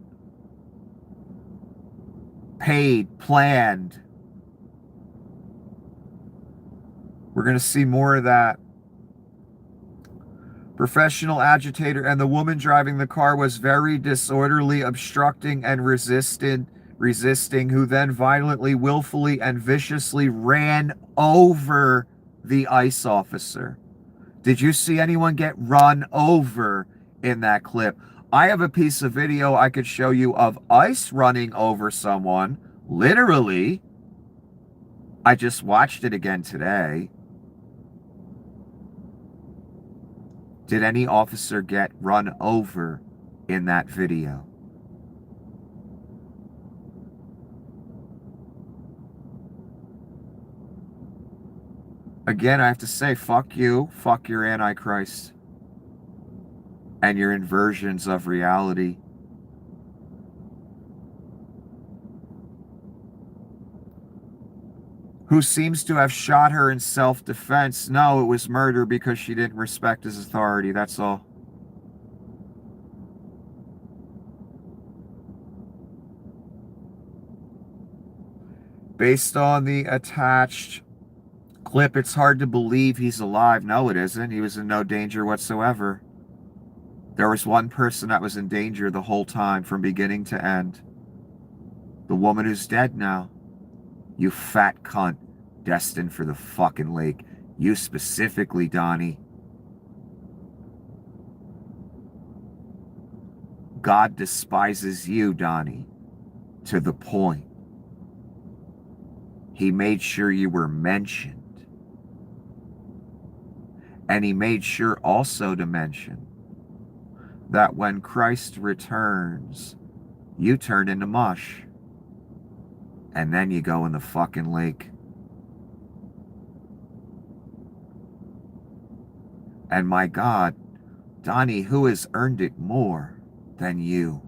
Paid, planned. We're going to see more of that. Professional agitator, and the woman driving the car was very disorderly, obstructing and resisting, who then violently, willfully, and viciously ran over the ICE officer. Did you see anyone get run over in that clip? I have a piece of video I could show you of ICE running over someone, literally. I just watched it again today. Did any officer get run over in that video? Again, I have to say, fuck you, fuck your Antichrist, and your inversions of reality. who seems to have shot her in self-defense. No, it was murder because she didn't respect his authority. That's all. Based on the attached clip, it's hard to believe he's alive. No, it isn't. He was in no danger whatsoever. There was one person that was in danger the whole time from beginning to end. The woman who's dead now. You fat cunt, destined for the fucking lake. You specifically, Donnie. God despises you, Donnie, to the point. He made sure you were mentioned. And he made sure also to mention that when Christ returns, you turn into mush. And then you go in the fucking lake. And my God, Donnie, who has earned it more than you?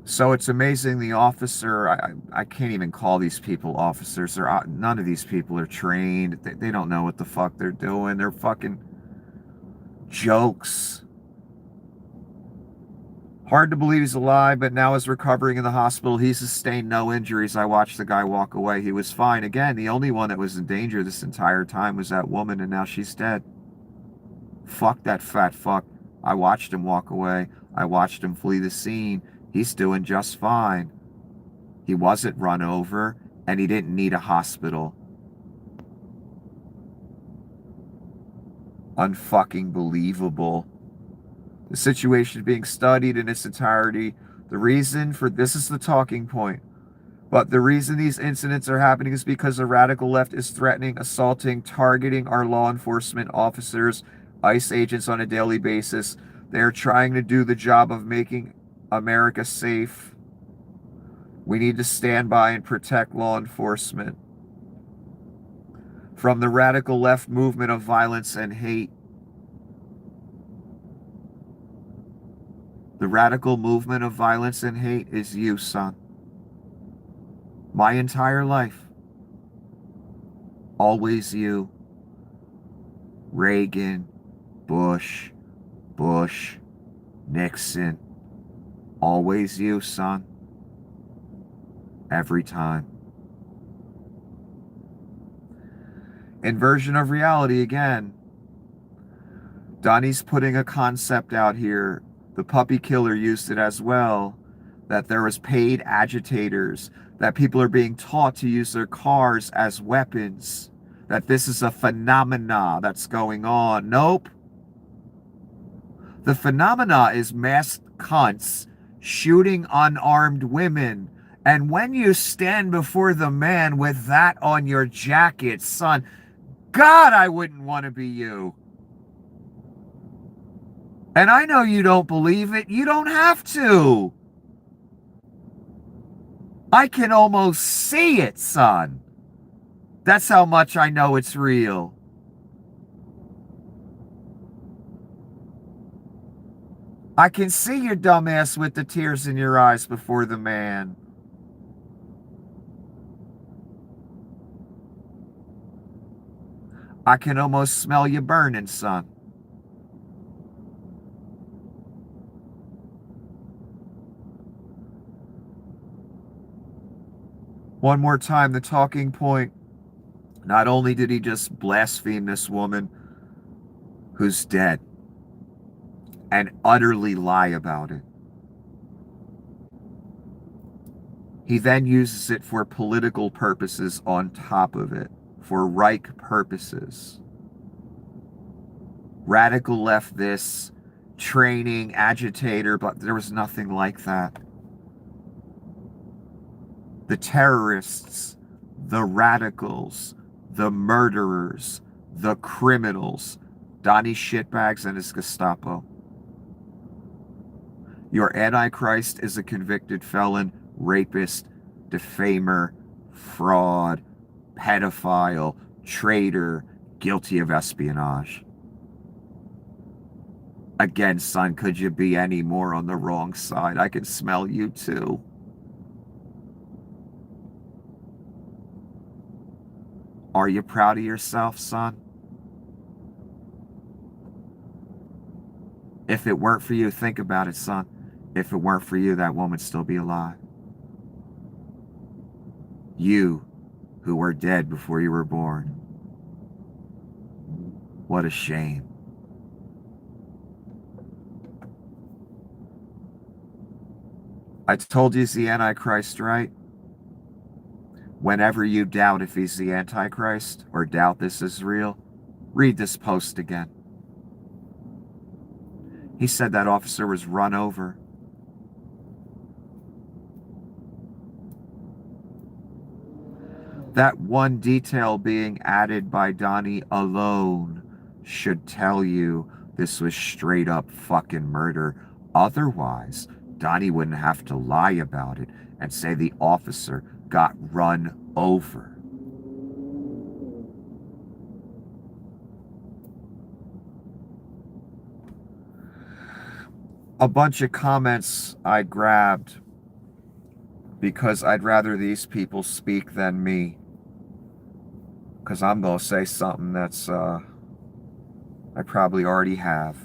So it's amazing the officer, I can't even call these people officers. None of these people are trained. They don't know what the fuck they're doing. They're fucking jokes. Hard to believe he's alive, but now is recovering in the hospital. He sustained no injuries. I watched the guy walk away. He was fine. Again, the only one that was in danger this entire time was that woman, and now she's dead. Fuck that fat fuck. I watched him walk away. I watched him flee the scene. He's doing just fine. He wasn't run over, and he didn't need a hospital. Unfucking believable. The situation is being studied in its entirety. The reason for this is the talking point. But the reason these incidents are happening is because the radical left is threatening, assaulting, targeting our law enforcement officers, ICE agents on a daily basis. They're trying to do the job of making America safe. We need to stand by and protect law enforcement from the radical left movement of violence and hate. The radical movement of violence and hate is you, son. My entire life. Always you. Reagan, Bush, Nixon. Always you, son. Every time. Inversion of reality again. Donnie's putting a concept out here. The puppy killer used it as well. That there was paid agitators. That people are being taught to use their cars as weapons. That this is a phenomena that's going on. Nope. The phenomena is masked cunts shooting unarmed women. And when you stand before the man with that on your jacket, son, God, I wouldn't want to be you. And I know you don't believe it. You don't have to. I can almost see it, son. That's how much I know it's real. I can see your dumbass with the tears in your eyes before the man. I can almost smell you burning, son. One more time, the talking point. Not only did he just blaspheme this woman who's dead and utterly lie about it, he then uses it for political purposes on top of it, for Reich purposes. Radical left this, training, agitator, but there was nothing like that. The terrorists, the radicals, the murderers, the criminals, Donnie Shitbags and his Gestapo. Your Antichrist is a convicted felon, rapist, defamer, fraud, pedophile, traitor, guilty of espionage. Again, son, could you be any more on the wrong side? I can smell you too. Are you proud of yourself, son? If it weren't for you, think about it, son. If it weren't for you, that woman'd still be alive. You, who were dead before you were born. What a shame. I told you he's the Antichrist, right? Whenever you doubt if he's the Antichrist or doubt this is real, read this post again. He said that officer was run over. That one detail being added by Donnie alone should tell you this was straight up fucking murder. Otherwise, Donnie wouldn't have to lie about it and say the officer got run over. A bunch of comments I grabbed because I'd rather these people speak than me. Because I'm going to say something that's, I probably already have.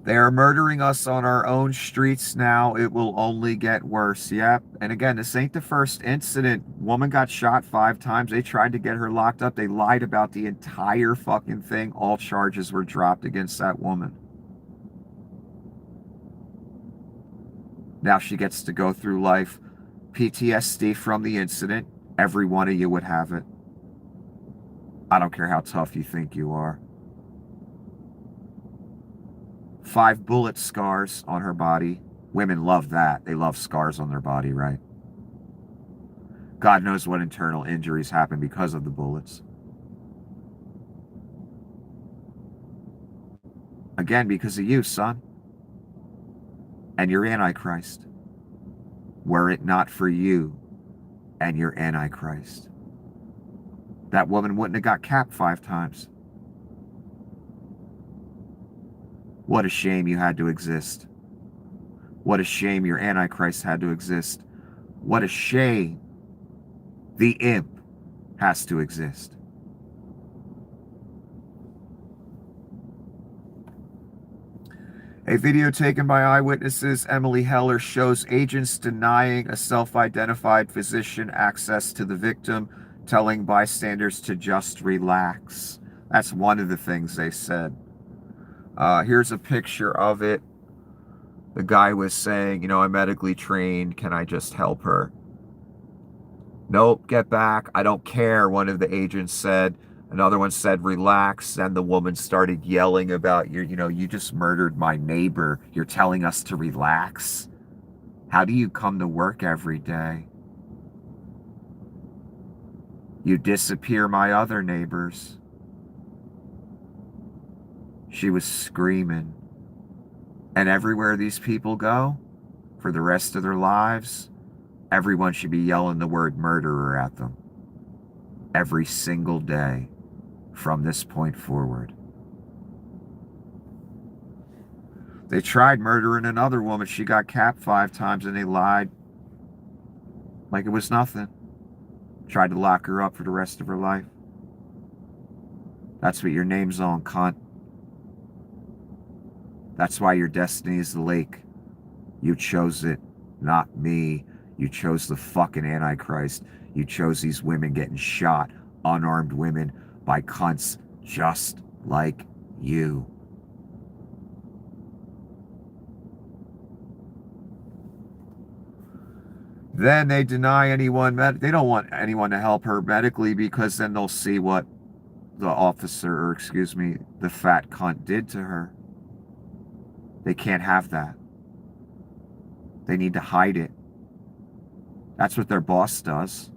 They are murdering us on our own streets now. It will only get worse. Yep. And again, this ain't the first incident. Woman got shot 5 times. They tried to get her locked up. They lied about the entire fucking thing. All charges were dropped against that woman. Now she gets to go through life. PTSD from the incident. Every one of you would have it. I don't care how tough you think you are. 5 bullet scars on her body. Women love that. They love scars on their body, right? God knows what internal injuries happen because of the bullets. Again, because of you, son. And your Antichrist. Were it not for you and your Antichrist, that woman wouldn't have got capped 5 times. What a shame you had to exist. What a shame your Antichrist had to exist. What a shame the imp has to exist. A video taken by eyewitnesses, Emily Heller, shows agents denying a self-identified physician access to the victim, telling bystanders to just relax. That's one of the things they said. Here's a picture of it. The guy was saying, you know, I'm medically trained. Can I just help her? Nope, get back. I don't care, one of the agents said. Another one said, relax. And the woman started yelling about, you just murdered my neighbor. You're telling us to relax? How do you come to work every day? You disappear my other neighbors. She was screaming. And everywhere these people go, for the rest of their lives, everyone should be yelling the word murderer at them. Every single day. From this point forward. They tried murdering another woman. She got capped 5 times and they lied like it was nothing. Tried to lock her up for the rest of her life. That's what your name's on, cunt. That's why your destiny is the lake. You chose it, not me. You chose the fucking Antichrist. You chose these women getting shot, unarmed women, by cunts just like you. Then they deny anyone, they don't want anyone to help her medically because then they'll see what the officer, or excuse me, the fat cunt did to her. They can't have that. They need to hide it. That's what their boss does.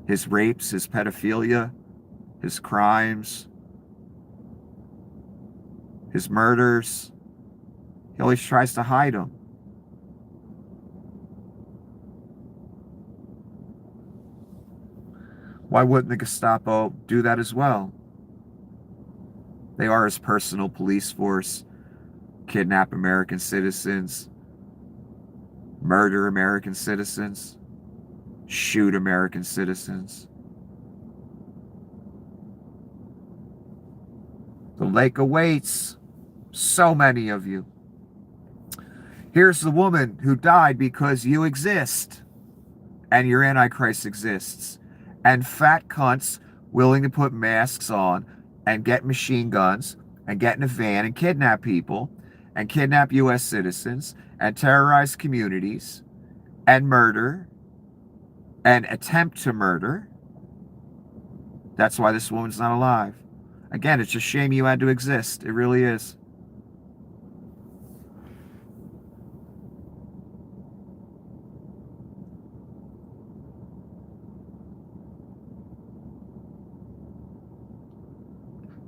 His rapes, his pedophilia, his crimes, his murders, he always tries to hide them. Why wouldn't the Gestapo do that as well? They are his personal police force. Kidnap American citizens, murder American citizens, shoot American citizens. The lake awaits. So many of you. Here's the woman who died because you exist. And your Antichrist exists. And fat cunts willing to put masks on and get machine guns and get in a van and kidnap people and kidnap U.S. citizens and terrorize communities and murder and attempt to murder. That's why this woman's not alive. Again, it's a shame you had to exist. It really is.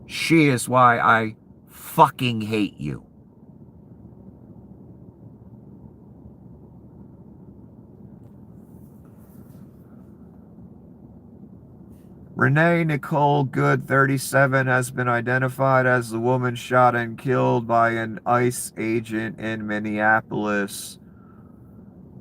She is why I fucking hate you. Renee Nicole Good, 37, has been identified as the woman shot and killed by an ICE agent in Minneapolis.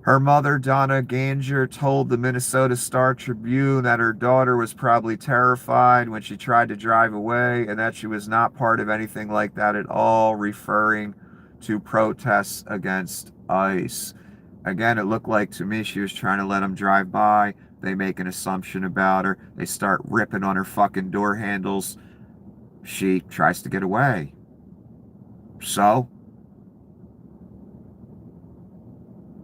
Her mother, Donna Ganger, told the Minnesota Star Tribune that her daughter was probably terrified when she tried to drive away and that she was not part of anything like that at all, referring to protests against ICE. Again, it looked like to me she was trying to let them drive by. They make an assumption about her. They start ripping on her fucking door handles. She tries to get away. So?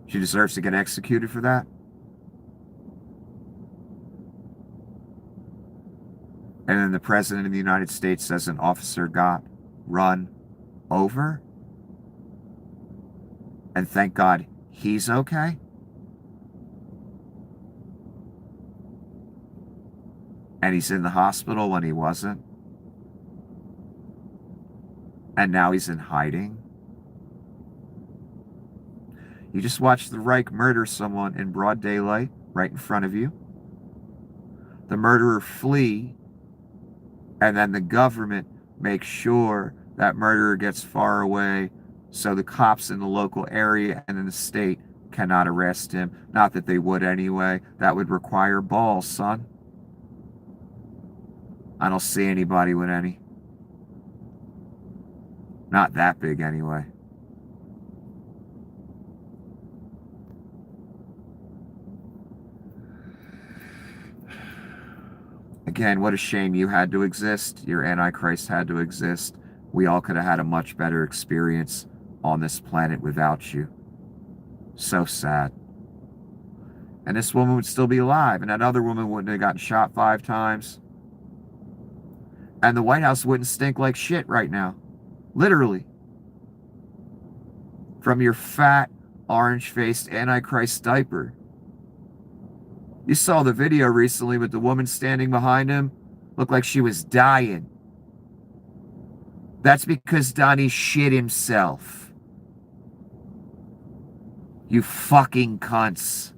She deserves to get executed for that? And then the President of the United States says an officer got run over? And thank God he's okay? And he's in the hospital when he wasn't? And now he's in hiding? You just watched the Reich murder someone in broad daylight, right in front of you. The murderer flee, and then the government makes sure that murderer gets far away so the cops in the local area and in the state cannot arrest him. Not that they would anyway. That would require balls, son. I don't see anybody with any. Not that big anyway. Again, what a shame you had to exist. Your Antichrist had to exist. We all could have had a much better experience on this planet without you. So sad. And this woman would still be alive, and that other woman wouldn't have gotten shot 5 times. And the White House wouldn't stink like shit right now. Literally. From your fat, orange-faced Antichrist diaper. You saw the video recently with the woman standing behind him. Looked like she was dying. That's because Donnie shit himself. You fucking cunts.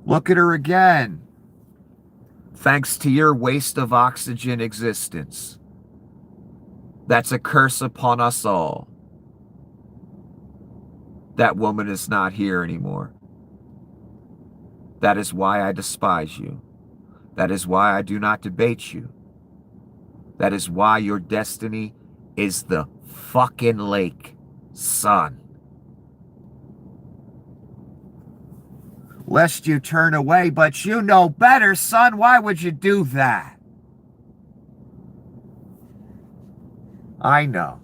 Look at her again. Thanks to your waste of oxygen existence. That's a curse upon us all. That woman is not here anymore. That is why I despise you. That is why I do not debate you. That is why your destiny is the fucking lake, son. Lest you turn away, but you know better, son. Why would you do that? I know.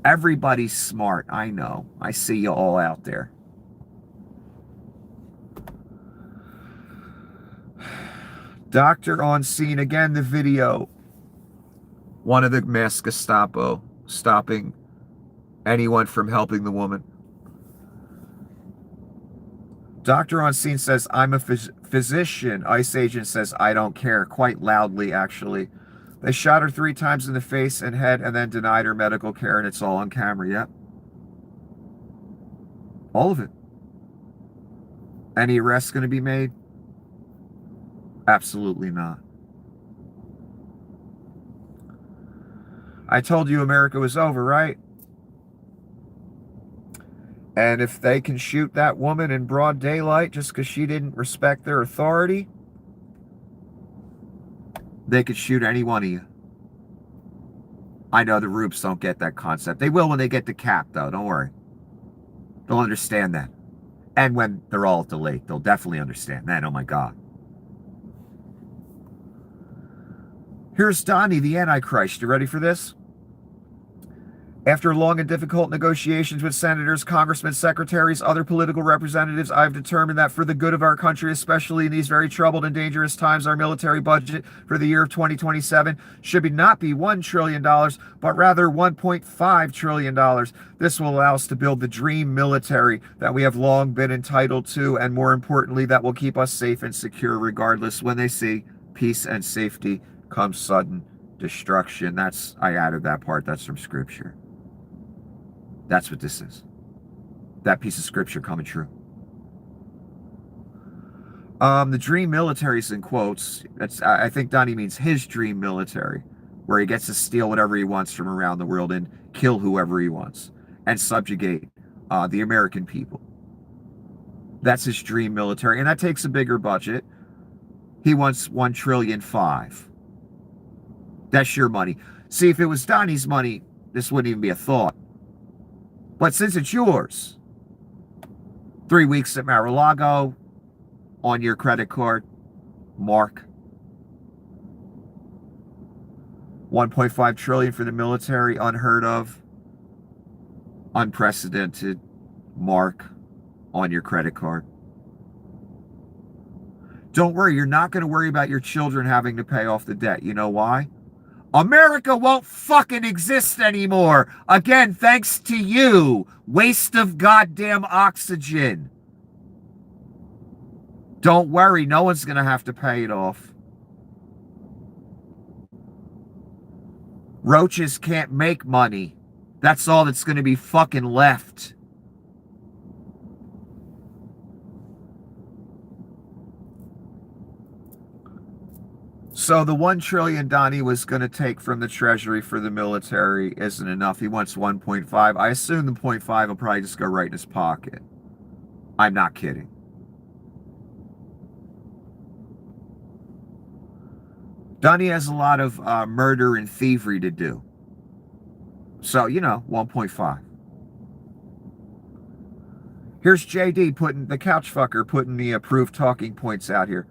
Everybody's smart. I know. I see you all out there. Doctor on scene. Again, the video. One of the masked Gestapo stopping anyone from helping the woman. Doctor on scene says, I'm a physician. ICE agent says, I don't care. Quite loudly, actually. They shot her 3 times in the face and head and then denied her medical care, and it's all on camera. Yep. All of it. Any arrests going to be made? Absolutely not. I told you America was over, right? And if they can shoot that woman in broad daylight just because she didn't respect their authority, they could shoot any one of you. I know the Rubes don't get that concept. They will when they get to Cap, though. Don't worry. They'll understand that. And when they're all at the lake, they'll definitely understand that. Oh, my God. Here's Donnie, the Antichrist. You ready for this? After long and difficult negotiations with senators, congressmen, secretaries, other political representatives, I've determined that for the good of our country, especially in these very troubled and dangerous times, our military budget for the year of 2027 should not be $1 trillion, but rather $1.5 trillion. This will allow us to build the dream military that we have long been entitled to, and more importantly, that will keep us safe and secure regardless when they see peace and safety come sudden destruction. I added that part. That's from Scripture. That's what this is. That piece of Scripture coming true. The dream military is in quotes. I think Donnie means his dream military, where he gets to steal whatever he wants from around the world and kill whoever he wants and subjugate the American people. That's his dream military, and that takes a bigger budget. He wants $1.5 trillion. That's your money. See, if it was Donnie's money, this wouldn't even be a thought. But since it's yours, 3 weeks at Mar-a-Lago on your credit card, mark. $1.5 trillion for the military, unheard of, unprecedented, mark on your credit card. Don't worry, you're not going to worry about your children having to pay off the debt. You know why? America won't fucking exist anymore. Again, thanks to you. Waste of goddamn oxygen. Don't worry, no one's going to have to pay it off. Roaches can't make money. That's all that's going to be fucking left. So the $1 trillion Donnie was going to take from the Treasury for the military isn't enough. He wants 1.5. I assume the 0.5 will probably just go right in his pocket. I'm not kidding. Donnie has a lot of murder and thievery to do. So, 1.5. Here's JD, the couch fucker, putting the approved talking points out here.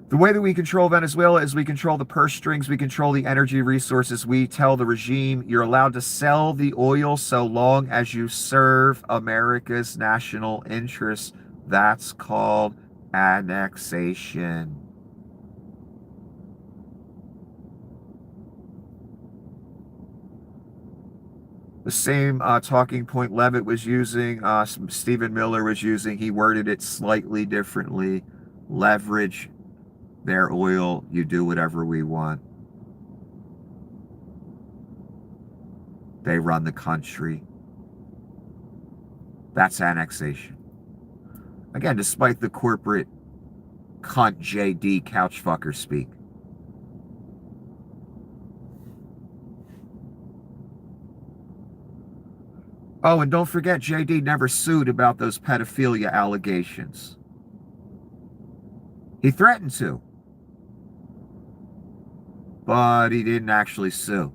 The way that we control Venezuela is we control the purse strings, we control the energy resources. We tell the regime you're allowed to sell the oil so long as you serve America's national interests. That's called annexation. The same talking point Levitt was using, Stephen Miller was using, he worded it slightly differently. Leverage their oil, you do whatever we want. They run the country. That's annexation. Again, despite the corporate cunt JD couchfucker speak. Oh, and don't forget, JD never sued about those pedophilia allegations. He threatened to. But he didn't actually sue.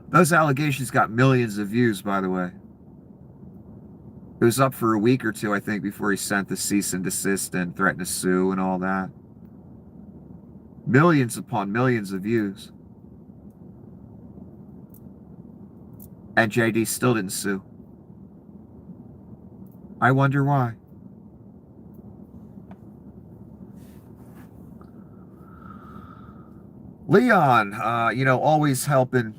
Those allegations got millions of views, by the way. It was up for a week or two, I think, before he sent the cease and desist and threatened to sue and all that. Millions upon millions of views. And JD still didn't sue. I wonder why. Leon, always helping.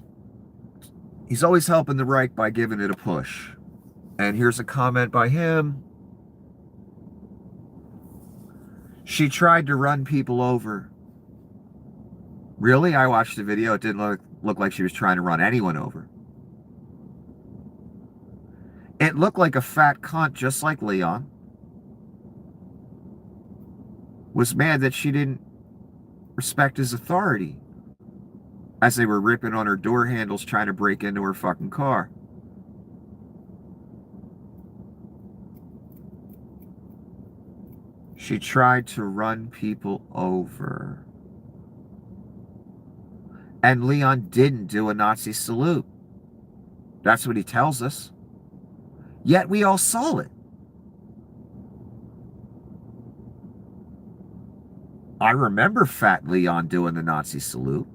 He's always helping the right by giving it a push. And here's a comment by him. She tried to run people over. Really? I watched the video. It didn't look like she was trying to run anyone over. It looked like a fat cunt, just like Leon was mad that she didn't respect his authority as they were ripping on her door handles trying to break into her fucking car. She tried to run people over. And Leon didn't do a Nazi salute. That's what he tells us. Yet we all saw it. I remember Fat Leon doing the Nazi salute,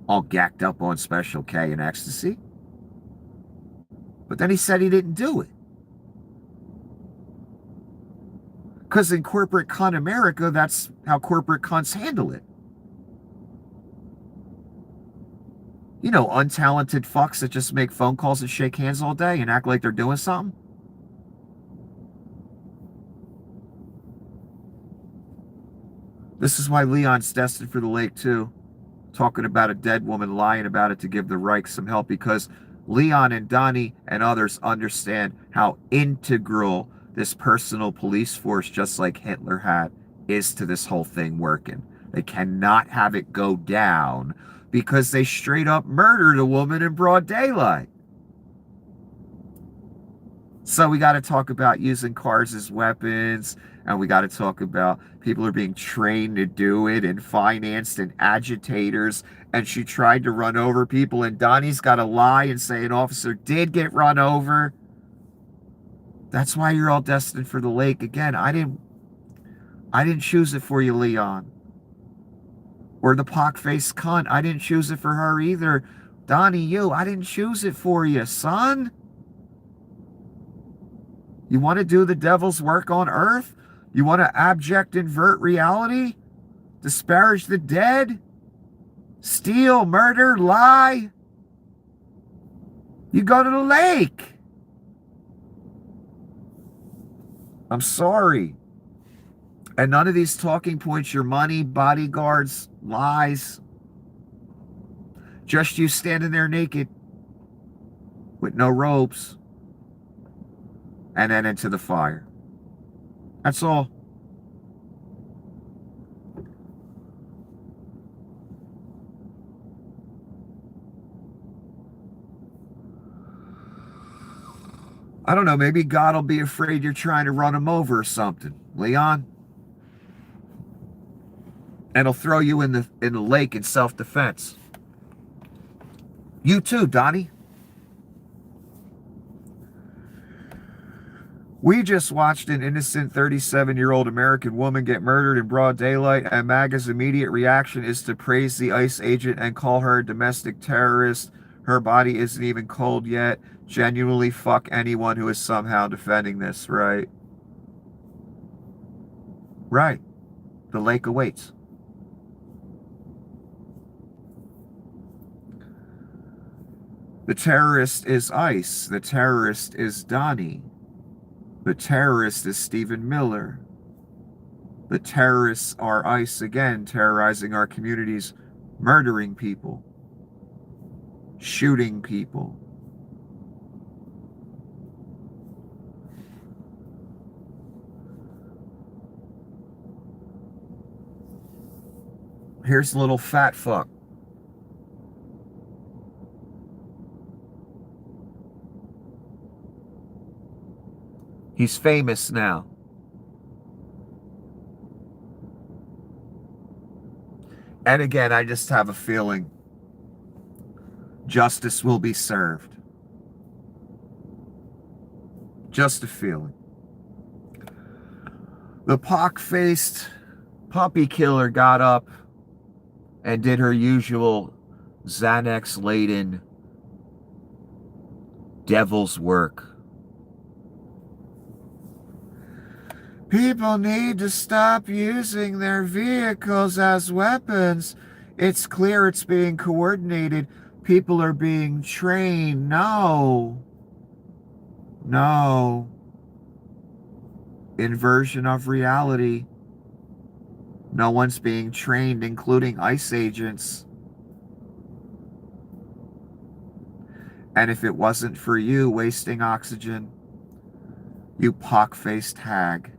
all gacked up on Special K and ecstasy. But then he said he didn't do it. Because in corporate cunt America, that's how corporate cunts handle it. You know, untalented fucks that just make phone calls and shake hands all day and act like they're doing something. This is why Leon's destined for the lake too. Talking about a dead woman, lying about it to give the Reich some help, because Leon and Donnie and others understand how integral this personal police force, just like Hitler had, is to this whole thing working. They cannot have it go down because they straight up murdered a woman in broad daylight. So we got to talk about using cars as weapons, and we got to talk about people are being trained to do it and financed and agitators. And she tried to run over people, and Donnie's got to lie and say an officer did get run over. That's why you're all destined for the lake. Again, I didn't choose it for you, Leon. Or the pock-faced cunt. I didn't choose it for her either. Donnie, I didn't choose it for you, son. You want to do the devil's work on earth? You want to abject invert reality? Disparage the dead? Steal, murder, lie? You go to the lake. I'm sorry. And none of these talking points, your money, bodyguards, lies. Just you standing there naked with no robes. And then into the fire. That's all. I don't know, maybe God will be afraid you're trying to run him over or something, Leon. And he'll throw you in the lake in self-defense. You too, Donnie. We just watched an innocent 37-year-old American woman get murdered in broad daylight, and MAGA's immediate reaction is to praise the ICE agent and call her a domestic terrorist. Her body isn't even cold yet. Genuinely fuck anyone who is somehow defending this, right? Right. The lake awaits. The terrorist is ICE. The terrorist is Donnie. The terrorist is Stephen Miller. The terrorists are ICE again, terrorizing our communities, murdering people, shooting people. Here's a little fat fuck. He's famous now. And again, I just have a feeling justice will be served. Just a feeling. The pock-faced puppy killer got up and did her usual Xanax-laden devil's work. People need to stop using their vehicles as weapons. It's clear it's being coordinated. People are being trained. No. Inversion of reality. No one's being trained, including ICE agents. And if it wasn't for you wasting oxygen, you pock-faced hag,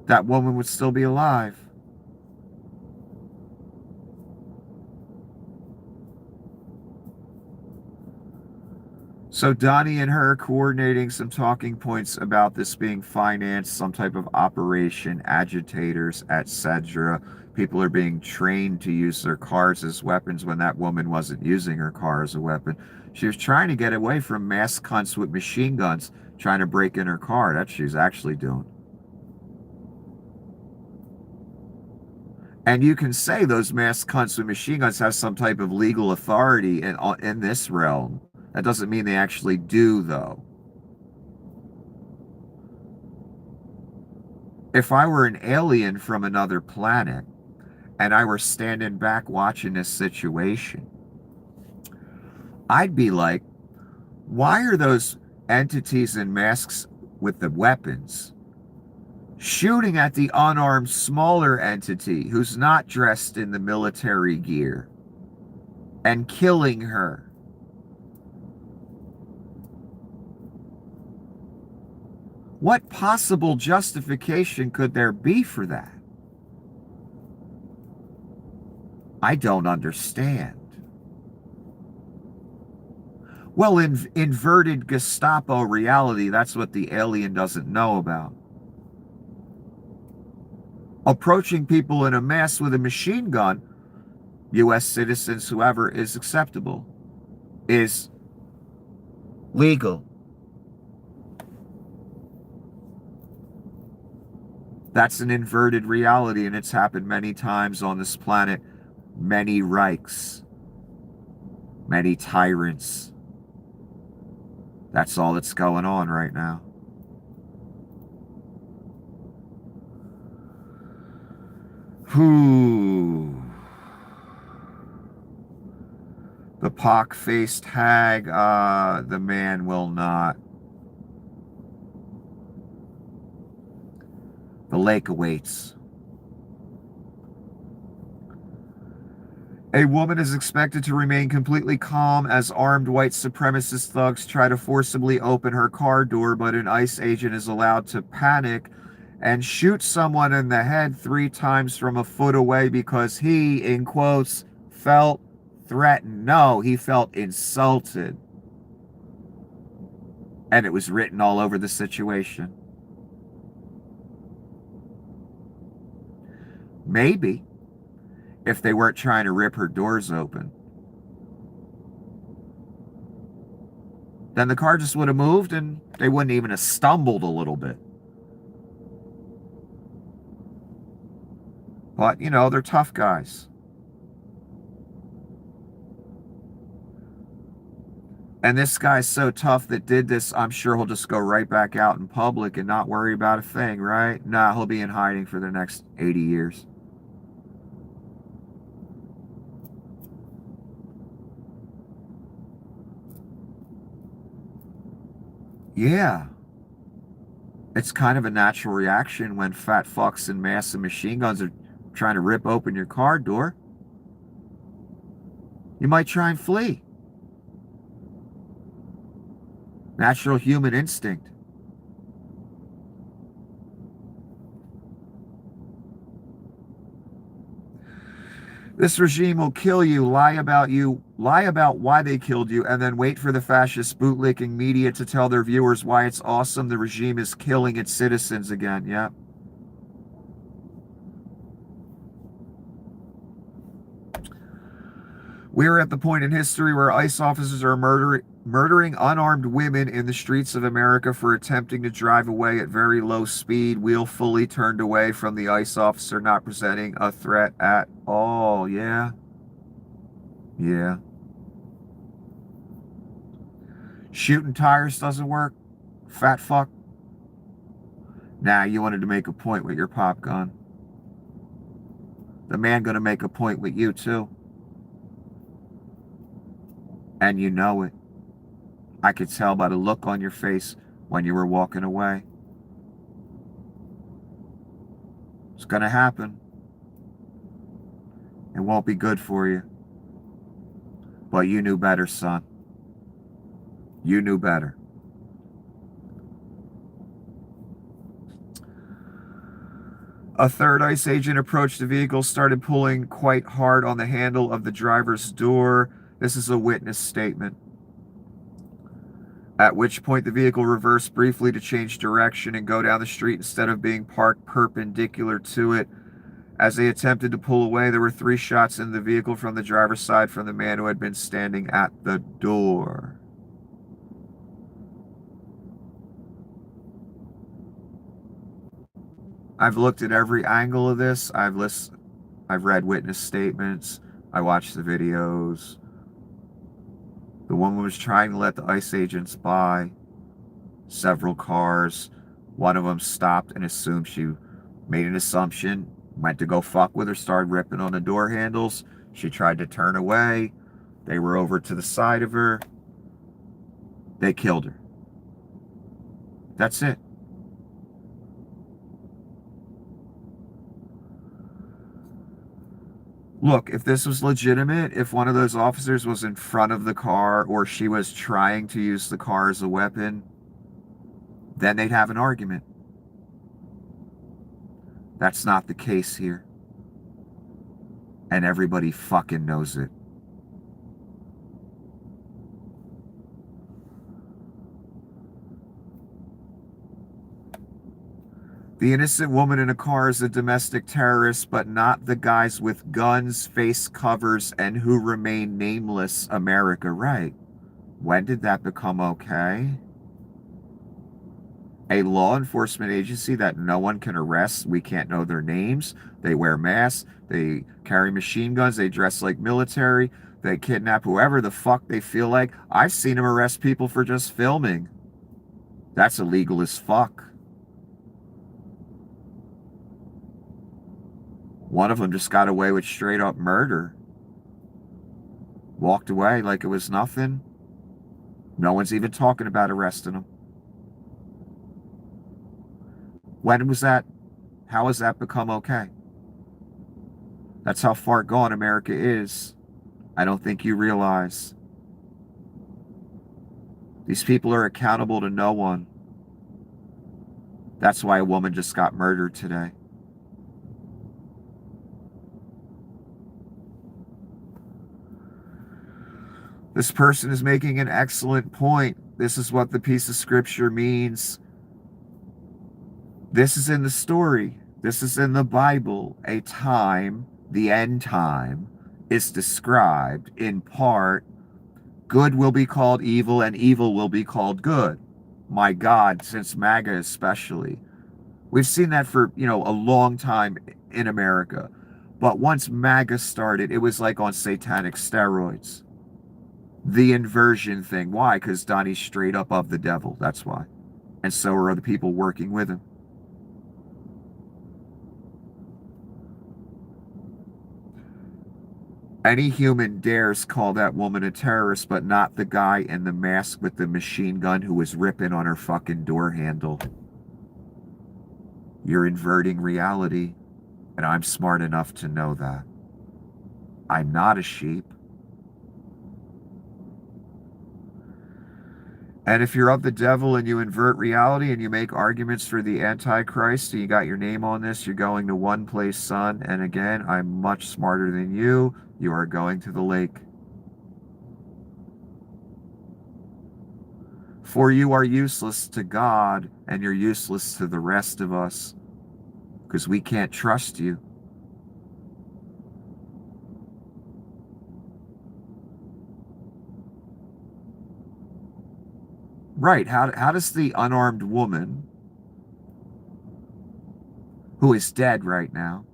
that woman would still be alive. So Donnie and her coordinating some talking points about this being financed, some type of operation, agitators, etc. People are being trained to use their cars as weapons when that woman wasn't using her car as a weapon. She was trying to get away from masked cunts with machine guns trying to break in her car. That's what she was actually doing. And you can say those masked cunts with machine guns have some type of legal authority in this realm. That doesn't mean they actually do, though. If I were an alien from another planet and I were standing back watching this situation, I'd be like, why are those entities in masks with the weapons shooting at the unarmed smaller entity who's not dressed in the military gear and killing her? What possible justification could there be for that? I don't understand. Well, in inverted Gestapo reality, that's what the alien doesn't know about. Approaching people in a mass with a machine gun, U.S. citizens, whoever, is acceptable, is legal. That's an inverted reality, and it's happened many times on this planet. Many Reichs, many tyrants. That's all that's going on right now. Whew. The pock-faced hag, the man will not. The lake awaits. A woman is expected to remain completely calm as armed white supremacist thugs try to forcibly open her car door, but an ICE agent is allowed to panic and shoot someone in the head 3 times from a foot away because he, in quotes, felt threatened. No, he felt insulted. And it was written all over the situation. Maybe if they weren't trying to rip her doors open, then the car just would have moved and they wouldn't even have stumbled a little bit. But, you know, they're tough guys. And this guy's so tough that did this, I'm sure he'll just go right back out in public and not worry about a thing, right? Nah, he'll be in hiding for the next 80 years. Yeah. It's kind of a natural reaction when fat fucks and massive machine guns are trying to rip open your car door. You might try and flee. Natural human instinct. This regime will kill you, lie about why they killed you, and then wait for the fascist bootlicking media to tell their viewers why it's awesome the regime is killing its citizens again. Yeah. We're at the point in history where ICE officers are murdering unarmed women in the streets of America for attempting to drive away at very low speed, wheel fully turned away from the ICE officer not presenting a threat at all. Yeah. Yeah. Shooting tires doesn't work. Fat fuck. Nah, you wanted to make a point with your pop gun. The man gonna make a point with you too. And you know it. I could tell by the look on your face when you were walking away. It's going to happen. It won't be good for you. But you knew better, son. You knew better. A third ICE agent approached the vehicle, started pulling quite hard on the handle of the driver's door. This is a witness statement. At which point the vehicle reversed briefly to change direction and go down the street instead of being parked perpendicular to it. As they attempted to pull away, there were 3 shots in the vehicle from the driver's side from the man who had been standing at the door. I've looked at every angle of this. I've read witness statements. I watched the videos. The woman was trying to let the ICE agents by. Several cars. One of them stopped and assumed she made an assumption, went to go fuck with her, started ripping on the door handles. She tried to turn away. They were over to the side of her. They killed her. That's it. Look, if this was legitimate, if one of those officers was in front of the car or she was trying to use the car as a weapon, then they'd have an argument. That's not the case here. And everybody fucking knows it. The innocent woman in a car is a domestic terrorist, but not the guys with guns, face covers, and who remain nameless. America, right? When did that become okay? A law enforcement agency that no one can arrest. We can't know their names. They wear masks. They carry machine guns. They dress like military. They kidnap whoever the fuck they feel like. I've seen them arrest people for just filming. That's illegal as fuck. One of them just got away with straight up murder. Walked away like it was nothing. No one's even talking about arresting him. When was that? How has that become okay? That's how far gone America is. I don't think you realize. These people are accountable to no one. That's why a woman just got murdered today. This person is making an excellent point. This is what the piece of scripture means. This is in the story. This is in the Bible. A time, the end time, is described in part. Good will be called evil and evil will be called good. My God, since MAGA especially. We've seen that for, a long time in America. But once MAGA started, it was like on satanic steroids. The inversion thing. Why? Because Donnie's straight up of the devil. That's why. And so are the people working with him. Any human dares call that woman a terrorist, but not the guy in the mask with the machine gun who was ripping on her fucking door handle. You're inverting reality, and I'm smart enough to know that. I'm not a sheep. And if you're of the devil and you invert reality and you make arguments for the Antichrist, and you got your name on this, you're going to one place, son. And again, I'm much smarter than you. You are going to the lake. For you are useless to God, and you're useless to the rest of us, because we can't trust you. Right, how does the unarmed woman, who is dead right now,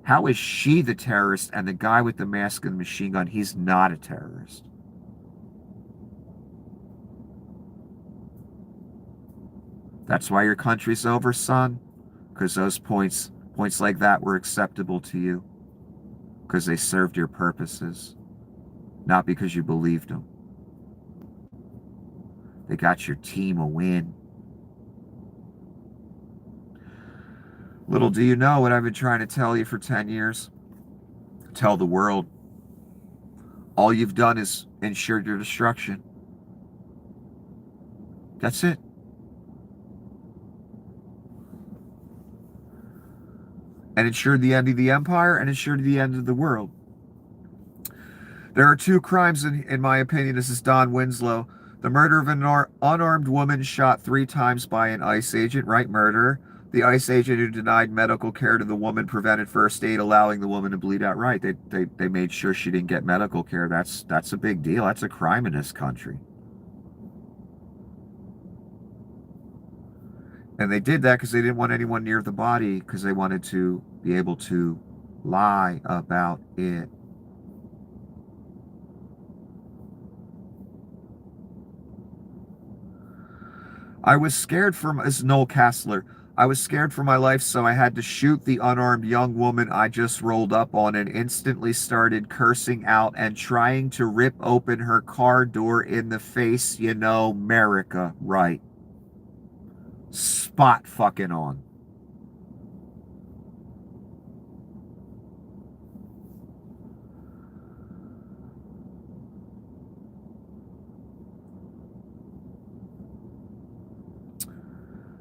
how is she the terrorist and the guy with the mask and the machine gun, he's not a terrorist? That's why your country's over, son, because those points like that were acceptable to you, because they served your purposes, not because you believed them. They got your team a win. Little do you know what I've been trying to tell you for 10 years. Tell the world. All you've done is ensured your destruction. That's it. And ensured the end of the empire and ensured the end of the world. There are two crimes, in my opinion. This is Don Winslow. The murder of an unarmed woman shot 3 times by an ICE agent, right? Murder. The ICE agent who denied medical care to the woman prevented first aid, allowing the woman to bleed out. Right. They made sure she didn't get medical care. That's a big deal. That's a crime in this country. And they did that because they didn't want anyone near the body, because they wanted to be able to lie about it. I was scared as Noel Castler. I was scared for my life, so I had to shoot the unarmed young woman I just rolled up on and instantly started cursing out and trying to rip open her car door in the face. You know, America, right? Spot fucking on.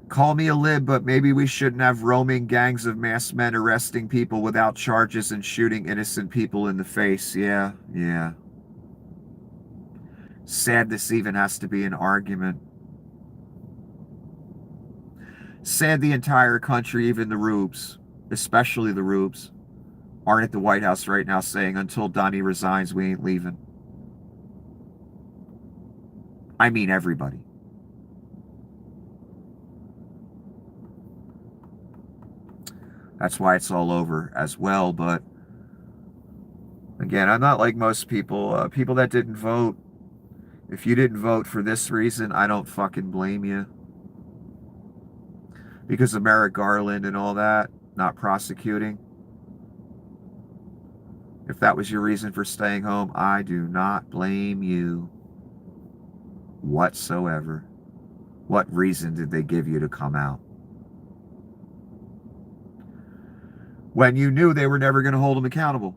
Call me a lib, but maybe we shouldn't have roaming gangs of masked men arresting people without charges and shooting innocent people in the face. Yeah, yeah. Sad this even has to be an argument. Sad the entire country, even the Rubes, especially the Rubes, aren't at the White House right now saying, until Donnie resigns, we ain't leaving. I mean everybody. That's why it's all over as well. But again, I'm not like most people. People that didn't vote, if you didn't vote for this reason, I don't fucking blame you. Because of Merrick Garland and all that, not prosecuting. If that was your reason for staying home, I do not blame you whatsoever. What reason did they give you to come out? When you knew they were never going to hold them accountable.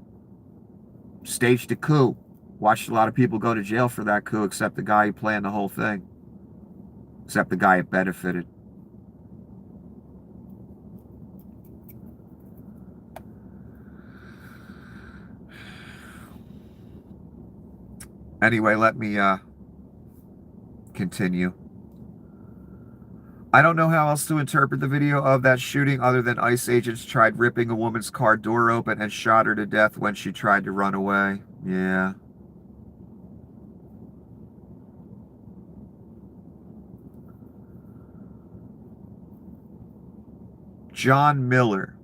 Staged a coup. Watched a lot of people go to jail for that coup, except the guy who planned the whole thing. Except the guy it benefited. Anyway, let me continue. I don't know how else to interpret the video of that shooting other than ICE agents tried ripping a woman's car door open and shot her to death when she tried to run away. Yeah. John Miller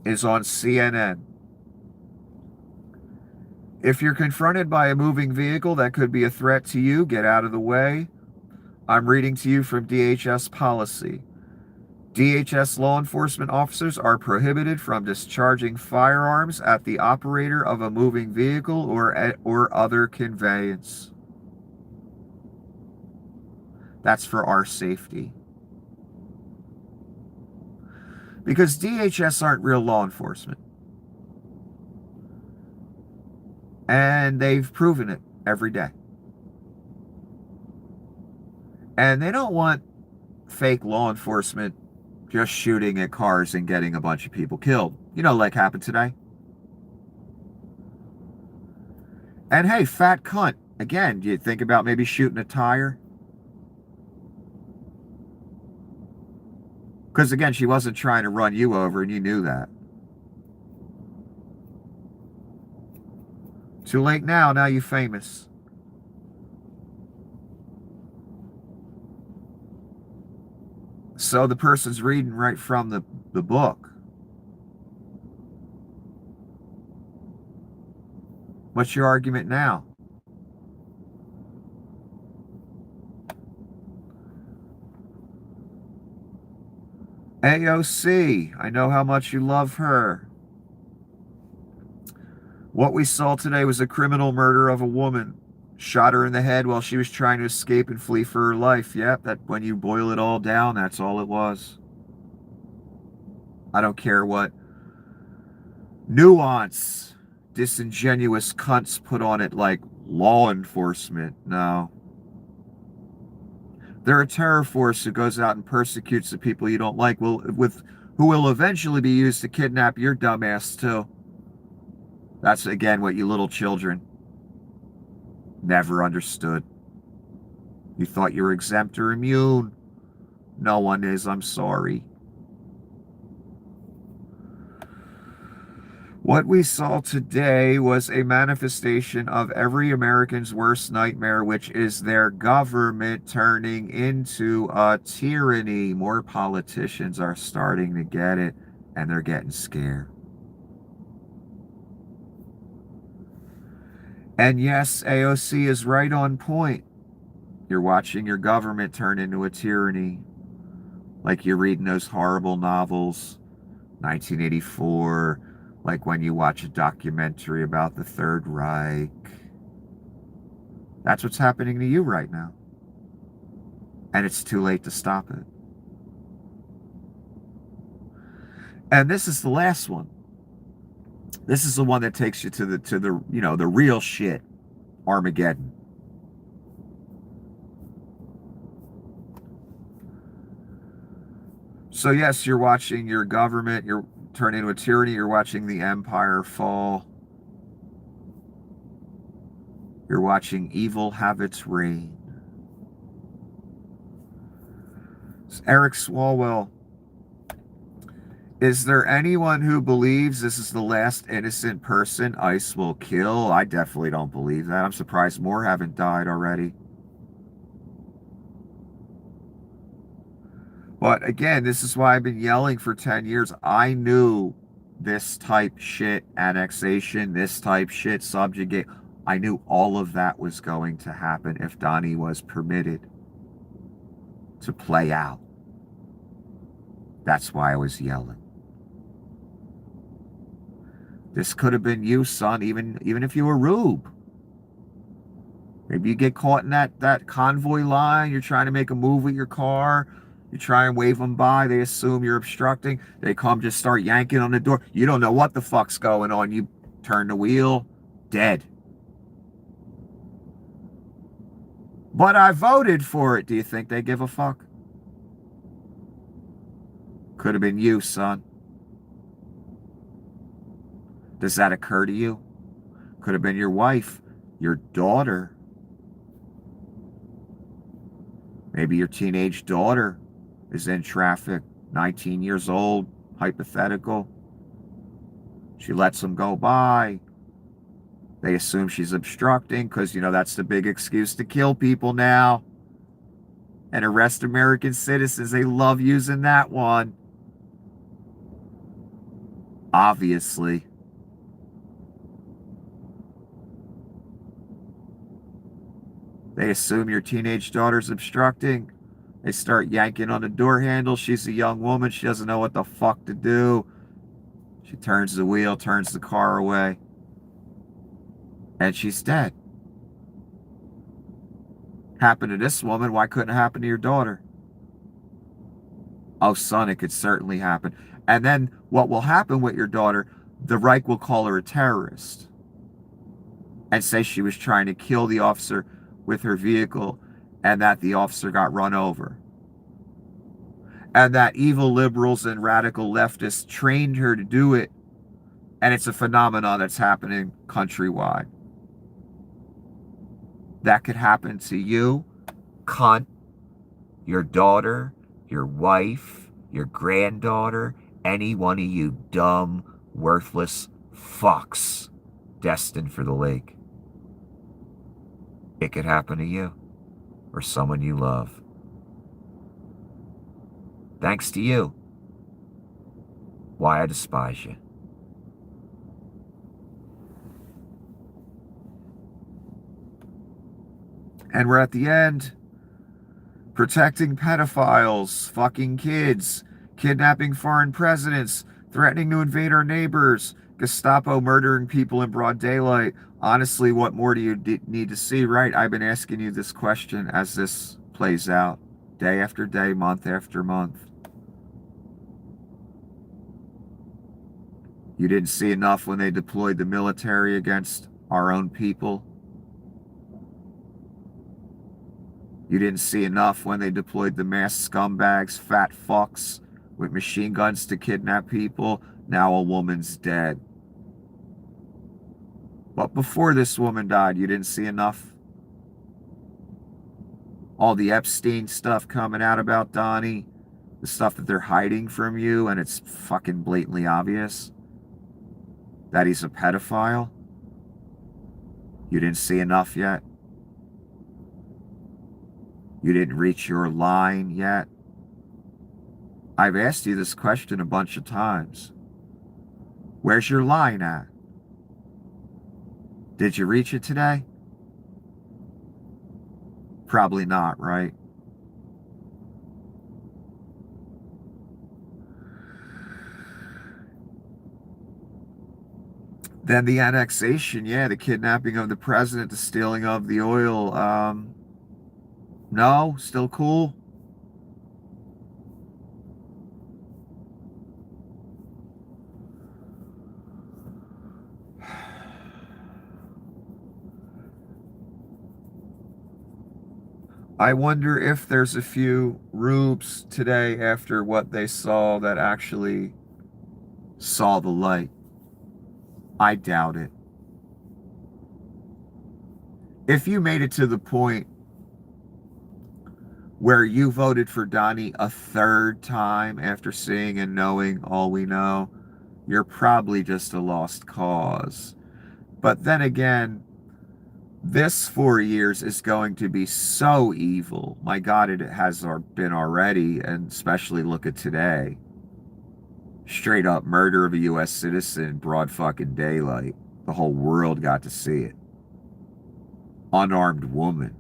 is on CNN. If you're confronted by a moving vehicle that could be a threat to you, get out of the way. I'm reading to you from DHS policy. DHS law enforcement officers are prohibited from discharging firearms at the operator of a moving vehicle or other conveyance. That's for our safety. Because DHS aren't real law enforcement. And they've proven it every day. And they don't want fake law enforcement just shooting at cars and getting a bunch of people killed. You know, like happened today. And hey, fat cunt. Again, do you think about maybe shooting a tire? Because again, she wasn't trying to run you over and you knew that. Too late now, now you're famous. So the person's reading right from the book. What's your argument now? AOC, I know how much you love her. What we saw today was a criminal murder of a woman. Shot her in the head while she was trying to escape and flee for her life. Yep, that when you boil it all down, that's all it was. I don't care what nuance disingenuous cunts put on it like law enforcement. No. They're a terror force who goes out and persecutes the people you don't like, who will eventually be used to kidnap your dumbass too. That's again what you little children never understood. You thought you were exempt or immune. No one is, I'm sorry. What we saw today was a manifestation of every American's worst nightmare, which is their government turning into a tyranny. More politicians are starting to get it, and they're getting scared. And yes, AOC is right on point. You're watching your government turn into a tyranny. Like you're reading those horrible novels, 1984, like when you watch a documentary about the Third Reich. That's what's happening to you right now. And it's too late to stop it. And this is the last one. This is the one that takes you to the real shit, Armageddon. So yes, you're watching your government, you're turning into a tyranny, you're watching the empire fall. You're watching evil have its reign. Eric Swalwell, is there anyone who believes this is the last innocent person ICE will kill? I definitely don't believe that. I'm surprised more haven't died already. But again, this is why I've been yelling for 10 years. I knew this type shit, annexation, this type shit, subjugate. I knew all of that was going to happen if Donnie was permitted to play out. That's why I was yelling. This could have been you, son, even if you were Rube. Maybe you get caught in that convoy line. You're trying to make a move with your car. You try and wave them by. They assume you're obstructing. They come, just start yanking on the door. You don't know what the fuck's going on. You turn the wheel, dead. But I voted for it. Do you think they give a fuck? Could have been you, son. Does that occur to you? Could have been your wife, your daughter. Maybe your teenage daughter is in traffic, 19 years old, hypothetical. She lets them go by. They assume she's obstructing because, that's the big excuse to kill people now and arrest American citizens. They love using that one. Obviously. They assume your teenage daughter's obstructing. They start yanking on the door handle. She's a young woman. She doesn't know what the fuck to do. She turns the wheel, turns the car away. And she's dead. Happened to this woman. Why couldn't it happen to your daughter? Oh, son, it could certainly happen. And then what will happen with your daughter, the Reich will call her a terrorist and say she was trying to kill the officer with her vehicle and that the officer got run over. And that evil liberals and radical leftists trained her to do it. And it's a phenomenon that's happening countrywide. That could happen to you, cunt, your daughter, your wife, your granddaughter, any one of you dumb, worthless fucks destined for the lake. It could happen to you or someone you love. Thanks to you. Why I despise you. And we're at the end. Protecting pedophiles, fucking kids, kidnapping foreign presidents, threatening to invade our neighbors, Gestapo murdering people in broad daylight. Honestly, what more do you need to see, right? I've been asking you this question as this plays out, day after day, month after month. You didn't see enough when they deployed the military against our own people. You didn't see enough when they deployed the mass scumbags, fat fucks, with machine guns to kidnap people. Now a woman's dead. But before this woman died, you didn't see enough. All the Epstein stuff coming out about Donnie, the stuff that they're hiding from you, and it's fucking blatantly obvious that he's a pedophile. You didn't see enough yet. You didn't reach your line yet. I've asked you this question a bunch of times. Where's your line at? Did you reach it today? Probably not, right? Then the annexation, yeah, the kidnapping of the president, the stealing of the oil. No, still cool. I wonder if there's a few rubes today after what they saw that actually saw the light. I doubt it. If you made it to the point where you voted for Donnie a third time after seeing and knowing all we know, you're probably just a lost cause. But then again, this 4 years is going to be so evil. My God, it has been already, and especially look at today. Straight up murder of a U.S. citizen, broad fucking daylight. The whole world got to see it. Unarmed woman.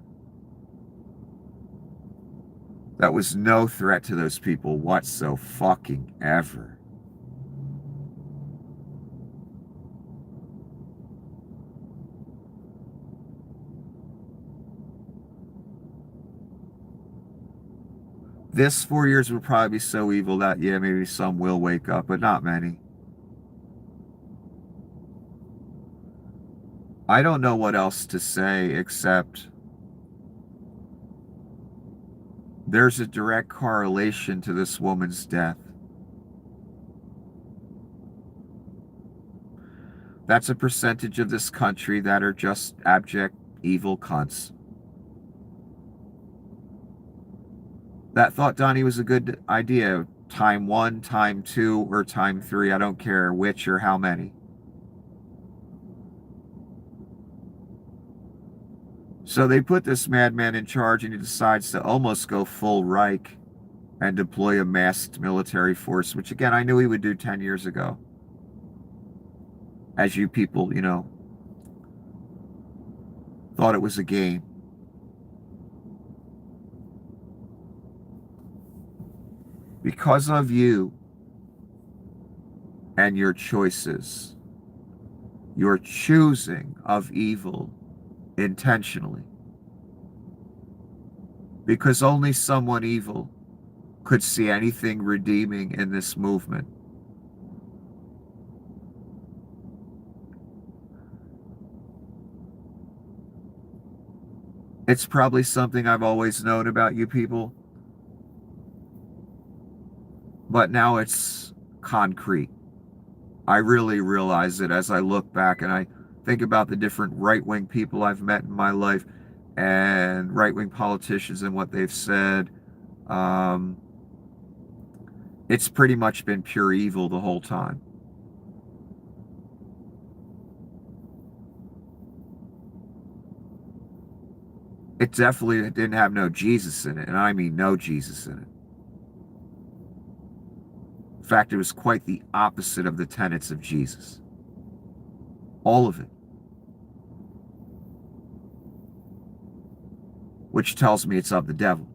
That was no threat to those people whatsoever. This 4 years will probably be so evil that, yeah, maybe some will wake up, but not many. I don't know what else to say except there's a direct correlation to this woman's death. That's a percentage of this country that are just abject evil cunts. That thought Donnie was a good idea. Time 1, time 2, or time 3. I don't care which or how many. So they put this madman in charge and he decides to almost go full Reich and deploy a masked military force, which again, I knew he would do 10 years ago. As you people, thought it was a game. Because of you and your choices, your choosing of evil intentionally. Because only someone evil could see anything redeeming in this movement. It's probably something I've always known about you people. But now it's concrete. I really realize it as I look back and I think about the different right-wing people I've met in my life and right-wing politicians and what they've said. It's pretty much been pure evil the whole time. It definitely didn't have no Jesus in it, and I mean no Jesus in it. In fact, it was quite the opposite of the tenets of Jesus. All of it. Which tells me it's of the devil.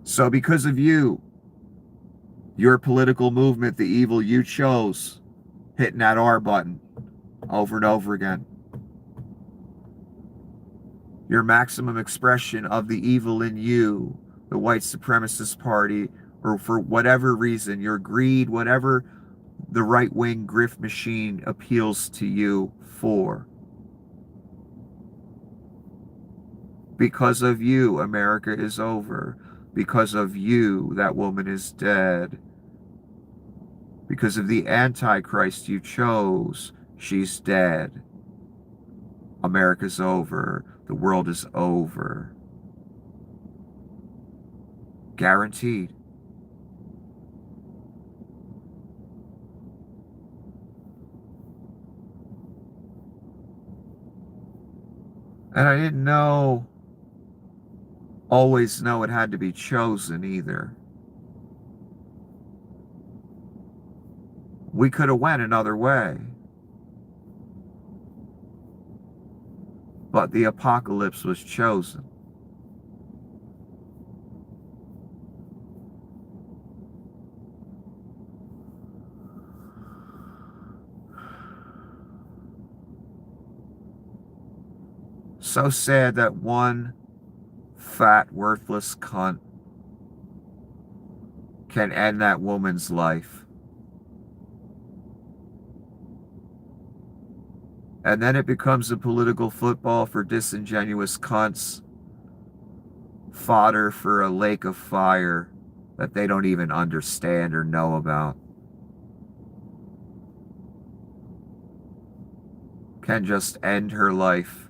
So because of you, your political movement, the evil you chose, hitting that R button over and over again, your maximum expression of the evil in you the white supremacist party, or for whatever reason, your greed, whatever the right-wing grift machine appeals to you for. Because of you, America is over. Because of you, that woman is dead. Because of the Antichrist you chose, she's dead. America's over. The world is over. Guaranteed. And I didn't always know it had to be chosen either. We could have went another way. But the apocalypse was chosen. So sad that one fat, worthless cunt can end that woman's life. And then it becomes a political football for disingenuous cunts, fodder for a lake of fire that they don't even understand or know about. Can just end her life.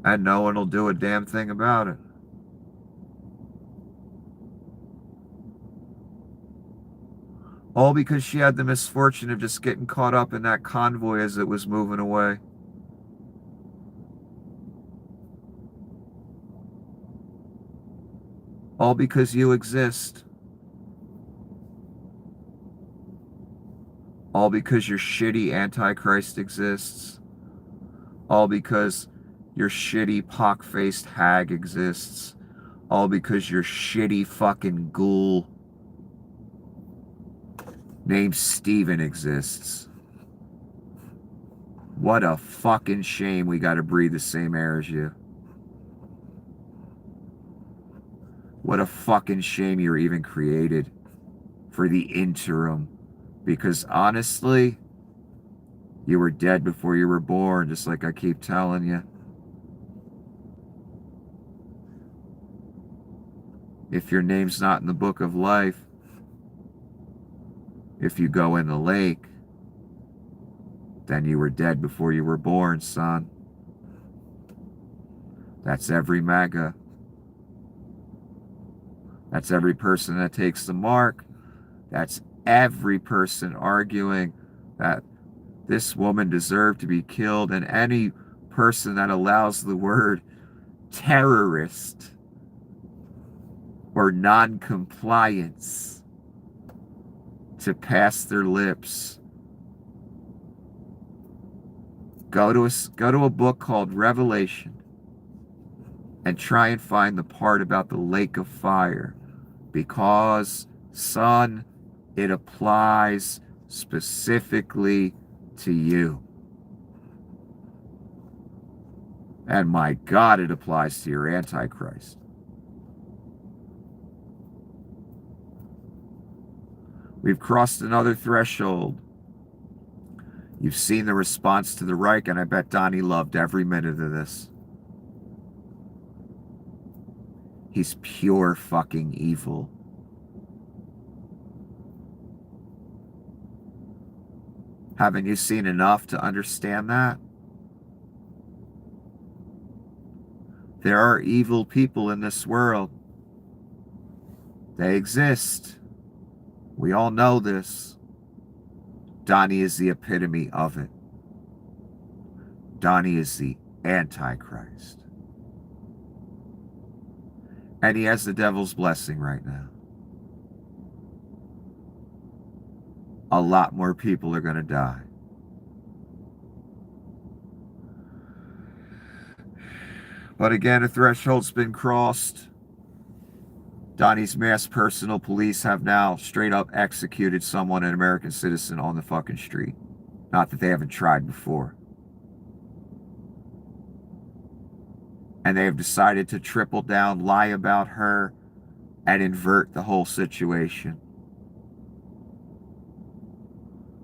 And no one will do a damn thing about it. All because she had the misfortune of just getting caught up in that convoy as it was moving away. All because you exist. All because your shitty Antichrist exists. All because your shitty pock-faced hag exists. All because your shitty fucking ghoul named Steven exists. What a fucking shame we gotta breathe the same air as you. What a fucking shame you were even created for the interim. Because honestly, you were dead before you were born, just like I keep telling you. If your name's not in the book of life, if you go in the lake, then you were dead before you were born, son. That's every MAGA. That's every person that takes the mark. That's every person arguing that this woman deserved to be killed, and any person that allows the word terrorist or non-compliance to pass their lips. Go to a book called Revelation and try and find the part about the lake of fire, because, son, it applies specifically to you. And my God, it applies to your Antichrist. We've crossed another threshold. You've seen the response to the Reich, and I bet Donnie loved every minute of this. He's pure fucking evil. Haven't you seen enough to understand that? There are evil people in this world. They exist. We all know this. Donnie is the epitome of it. Donnie is the Antichrist. And he has the devil's blessing right now. A lot more people are going to die. But again, a threshold's been crossed. Donnie's mass personal police have now straight up executed someone, an American citizen, on the fucking street. Not that they haven't tried before. And they have decided to triple down, lie about her, and invert the whole situation.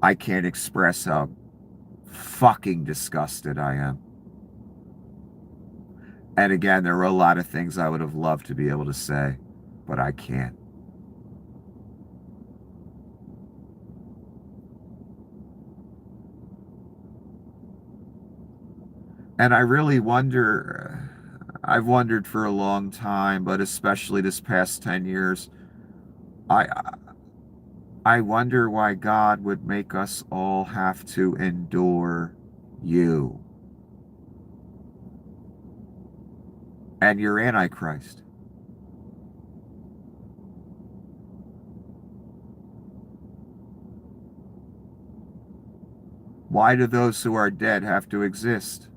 I can't express how fucking disgusted I am. And again, there were a lot of things I would have loved to be able to say, but I can't. And I really wonder, I've wondered for a long time, but especially this past 10 years, I I wonder why God would make us all have to endure you and your Antichrist. Why do those who are dead have to exist?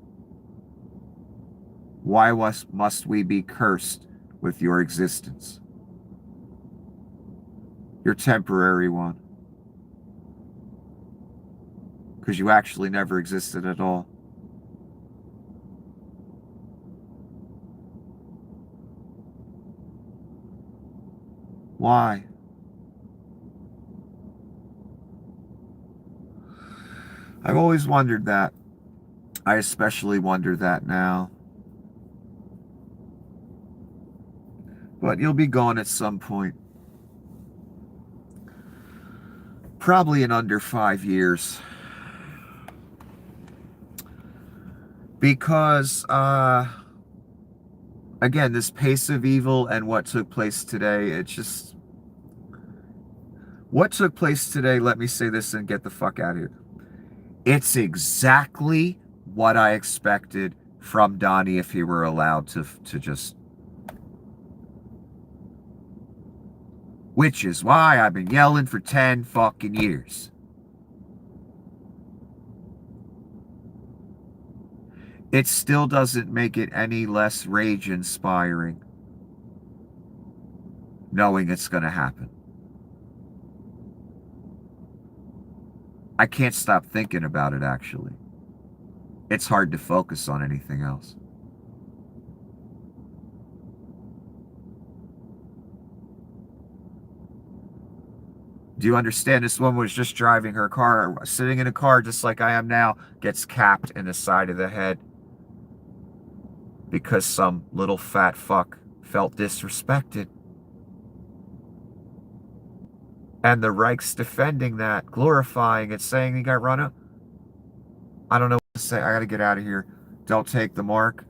Why must we be cursed with your existence? Your temporary one. Because you actually never existed at all. Why? I've always wondered that. I especially wonder that now. But you'll be gone at some point. Probably in under 5 years. Because, again, this pace of evil and what took place today, it's just... What took place today, let me say this and get the fuck out of here. It's exactly what I expected from Donnie if he were allowed to just... Which is why I've been yelling for 10 fucking years. It still doesn't make it any less rage-inspiring knowing it's going to happen. I can't stop thinking about it, actually. It's hard to focus on anything else. Do you understand? This woman was just driving her car, sitting in a car just like I am now, gets capped in the side of the head because some little fat fuck felt disrespected. And the Reich's defending that, glorifying it, saying he got run up. I don't know what to say. I got to get out of here. Don't take the mark.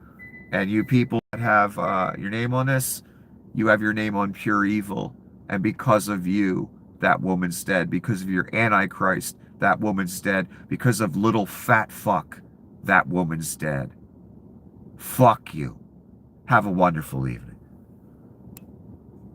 And you people that have your name on this, you have your name on pure evil. And because of you, that woman's dead. Because of your Antichrist, that woman's dead. Because of little fat fuck, that woman's dead. Fuck you. Have a wonderful evening.